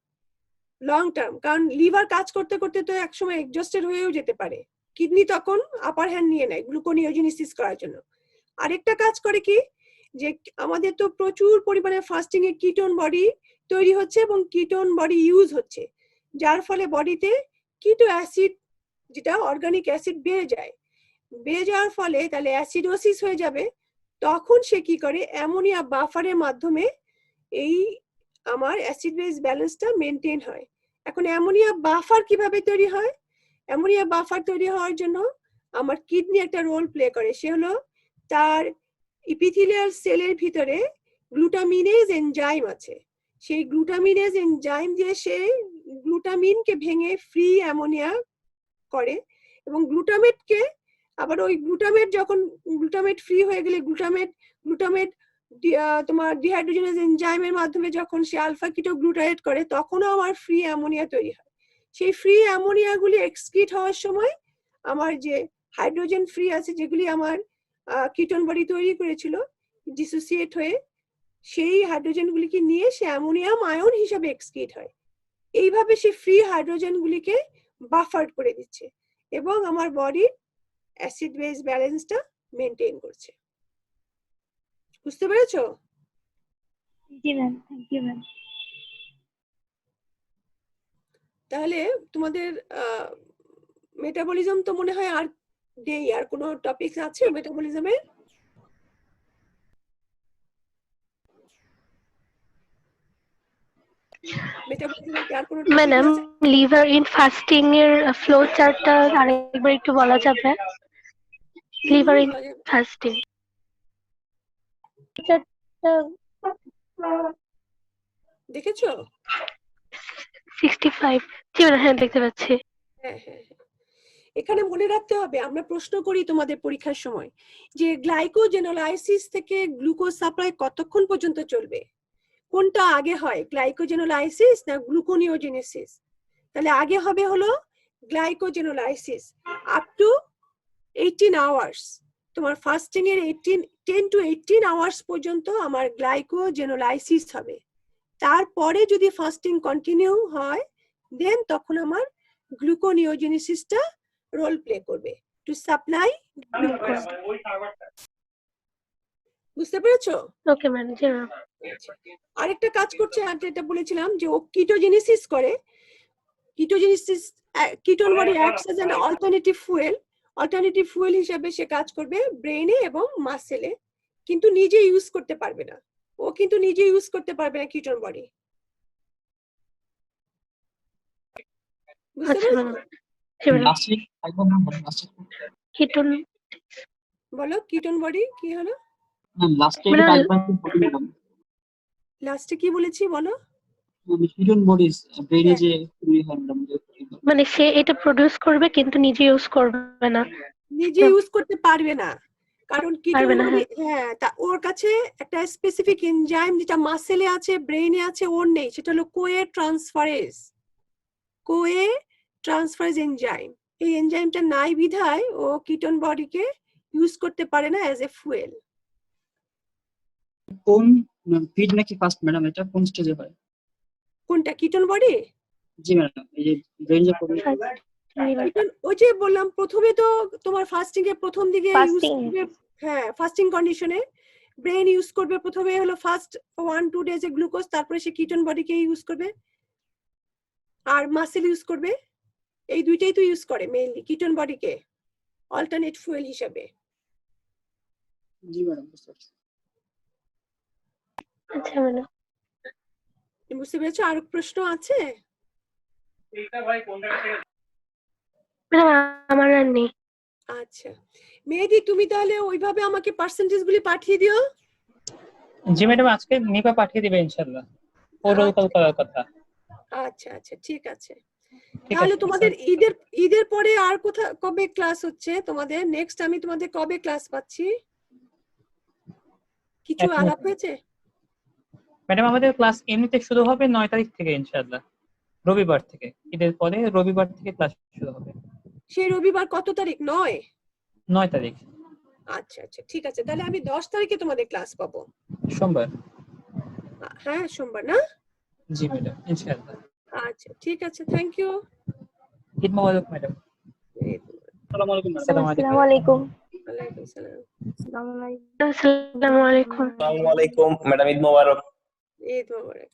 C: লং টার্ম, কারণ লিভার কাজ করতে করতে তো একসময় এক্সজস্টেড হয়েও যেতে পারে। কিডনি তখন আপার হ্যান্ড নিয়ে নেয় গ্লুকোনিওজেনেসিস করার জন্য। আরেকটা কাজ করে কি, যে আমাদের তো প্রচুর পরিমাণে ফাস্টিং এ কিটোন বডি তৈরি হচ্ছে এবং কিটোন বডি ইউজ হচ্ছে, যার ফলে বডিতে কিটো অ্যাসিড যেটা অর্গানিক অ্যাসিড বেড়ে যায়। বেড়ে যাওয়ার ফলে তাহলে অ্যাসিডোসিস হয়ে যাবে। তখন সে কি করে? অ্যামোনিয়া বাফারের মাধ্যমে এই আমার অ্যাসিড বেস ব্যালেন্সটা মেনটেন হয়। এখন অ্যামোনিয়া বাফার কিভাবে তৈরি হয়? অ্যামোনিয়া বাফার তৈরি হওয়ার জন্য আমার কিডনি একটা রোল প্লে করে। সে হলো তার ইপিথেলিয়াল সেলের ভিতরে গ্লুটামিনেজ এনজাইম আছে, সেই গ্লুটামিনেজ এনজাইম দিয়ে সে গ্লুটামিনকে ভেঙে ফ্রি অ্যামোনিয়া করে এবং গ্লুটামেটকে আবার ওই গ্লুটামেট যখন গ্লুটামেট ফ্রি হয়ে গেলে গ্লুটামেট তোমার ডিহাইড্রোজেনেজ এনজাইমের মাধ্যমে যখন সে আলফা কিটো গ্লুটারেট করে তখনও আমার ফ্রি অ্যামোনিয়া তৈরি হয়। সেই ফ্রি অ্যামোনিয়া গুলি এক্সক্রিট হওয়ার সময় আমার যে হাইড্রোজেন ফ্রি আছে যেগুলি আমার কিটোন বডি তৈরি করেছিল ডিসোসিয়েট হয়ে সেই হাইড্রোজেন গুলিকে নিয়ে সে অ্যামোনিয়াম আয়ন হিসাবে এক্সক্রিট হয়। এইভাবে সে ফ্রি হাইড্রোজেন গুলিকে বাফার করে দিচ্ছে এবং আমার বডির অ্যাসিড বেস ব্যালেন্সটা মেনটেন করছে। বুঝতে পেরেছো?
B: জি ম্যাম, থ্যাংক ইউ ম্যাম।
C: তাহলে তোমাদের মেটাবলিজম তো মনে হয় আর নেই, আর কোনো টপিকস আছে মেটাবলিজমের? মেটাবলিজমের কি আর কোনো
F: ম্যাডাম,
C: টপিক আছে?
F: লিভার ইন ফাস্টিং এর ফ্লো চার্টটা আরেকবার একটু বলা যাবে? লিভার ইন ফাস্টিং
C: দেখেছো?
F: 65। জি ম্যাডাম, হ্যাঁ দেখতে পাচ্ছি।
C: হ্যাঁ হ্যাঁ হ্যাঁ। এখানে মনে রাখতে হবে, আমরা প্রশ্ন করি তোমাদের পরীক্ষার সময় যে গ্লাইকোজেনোলাইসিস থেকে গ্লুকোজ সাপ্লাই কতক্ষণ পর্যন্ত চলবে, কোনটা আগে হয়, গ্লাইকোজেনোলাইসিস না গ্লুকোনিওজেনেসিস? তাহলে আগে হবে হলো গ্লাইকোজেনোলাইসিস আপ টু 18 আওয়ার্স। তোমার ফাস্টিং এর 10 to 18 আওয়ার্স পর্যন্ত আমার গ্লাইকোজেনোলাইসিস হবে। তারপরে যদি ফাস্টিং কন্টিনিউ হয় দেন তখন আমার গ্লুকোনিওজেনেসিসটা রোল প্লে করবে টু সাপ্লাই গ্লুকোজ। বুঝতে পেরেছো?
F: ওকে ম্যাডাম, জি ম্যাম।
C: আরেকটা কাজ করছে, যেটা বলেছিলাম যে ও কিটোজেনেসিস করে। Ketogenesis ketone body acts as an alternative fuel হিসেবে সে কাজ করবে ব্রেইনে এবং মাসেলে, কিন্তু নিজে ইউজ করতে পারবে না। ও কিন্তু নিজে ইউজ করতে পারবে না কিটোন বডি। বুঝতে
F: আচ্ছা
C: পেরেছো?
F: ম্যাডাম, জি ম্যাডাম।
E: লাস্টে একবার নাম বলো, লাস্টে
F: কিটোন
C: বলো কিটোন বডি কি হলো?
E: লাস্টে
F: ম্যাডাম,
E: একবার বলি ম্যাডাম,
C: লাস্টে কি বলেছি বলো?
E: হিডেন বডিজ ব্রেইনে যে তৈরি হয় ম্যাডাম,
F: মানে সে এটা প্রডিউস করবে কিন্তু নিজে ইউজ করবে না।
C: নিজে ইউজ করতে পারবে না, কারণ কিটোন
F: পারবে না,
C: বডি ওর কাছে একটা স্পেসিফিক এনজাইম যেটা মাসেলে আছে ব্রেইনে আছে ওর নেই, সেটা হলো কোয়ে ট্রান্সফারেজ এনজাইম। এই এনজাইমটা নাই বিধায় ও কিটোন বডিকে ইউজ করতে পারে না অ্যাজ এ ফুয়েল।
E: কোন ফিড নাকি ফাস্ট ম্যাডাম, এটা কোন স্টেজে হয়?
C: কোনটা কিটোন বডি?
E: জি ম্যাডাম, এই যে ব্রেইন যে প্রবলেম।
C: ওই যে বললাম প্রথমে তো তোমার ফাস্টিং এর প্রথম দিকে ইউজ
B: Fasting.
C: করবে, হ্যাঁ ফাস্টিং কন্ডিশনে ব্রেন ইউজ করবে প্রথমে হলো ফার্স্ট 1-2 ডেজ এ গ্লুকোজ, তারপরে সে কিটোন বডিকে ইউজ করবে আর মাসেল ইউজ করবে। এই দুইটাই তো ইউজ করে মেইনলি কিটোন বডিকে অল্টারনেট ফুয়েল হিসেবে।
E: জি ম্যাডাম, বুঝতে পারছি।
F: আচ্ছা ম্যাডাম।
C: বুঝতে পেরেছো? আর প্রশ্ন আছে?
F: ম্যাডাম, আমার আর নেই।
C: আচ্ছা মেহেদি, তুমি তাহলে ওইভাবে আমাকে পার্সেন্টেজ গুলি পাঠিয়ে দিও।
G: জি ম্যাডাম, আজকে নিপা পাঠিয়ে দিবে ইনশাআল্লাহ, ও রোল কল করার কথা।
C: আচ্ছা আচ্ছা ঠিক আছে।
G: ঠিক
C: তাহলে
G: আছে,
C: তোমাদের ঈদের পরে আর কবে ক্লাস হচ্ছে তোমাদের? নেক্সট আমি তোমাদের কবে ক্লাস পাচ্ছি? কিছু
G: এখন-
C: আলাপ হয়েছে?
G: ম্যাডাম আমাদের ক্লাস এমনিতে শুরু হবে 9 তারিখ থেকে ইনশাআল্লাহ, রবিবার থেকে। ঈদের পরে রবিবার থেকে ক্লাস শুরু হবে।
C: সেই রবিবার কত তারিখ?
G: 9 তারিখ
C: আচ্ছা আচ্ছা ঠিক আছে, তাহলে আমি 10 তারিখে তোমাদের ক্লাস পাবো।
G: সোমবার।
C: হ্যাঁ সোমবার না?
G: জি ম্যাডাম, ইনশাআল্লাহ।
C: আচ্ছা ঠিক আছে, থ্যাংক ইউ।
G: ঈদ মোবারক ম্যাডাম। আসসালামু আলাইকুম।
B: আসসালামু আলাইকুম।
C: ওয়ালাইকুম সালাম।
F: আসসালামু আলাইকুম।
H: আসসালামু আলাইকুম ম্যাডাম, ঈদ মোবারক।
C: ঈদ মোবারক।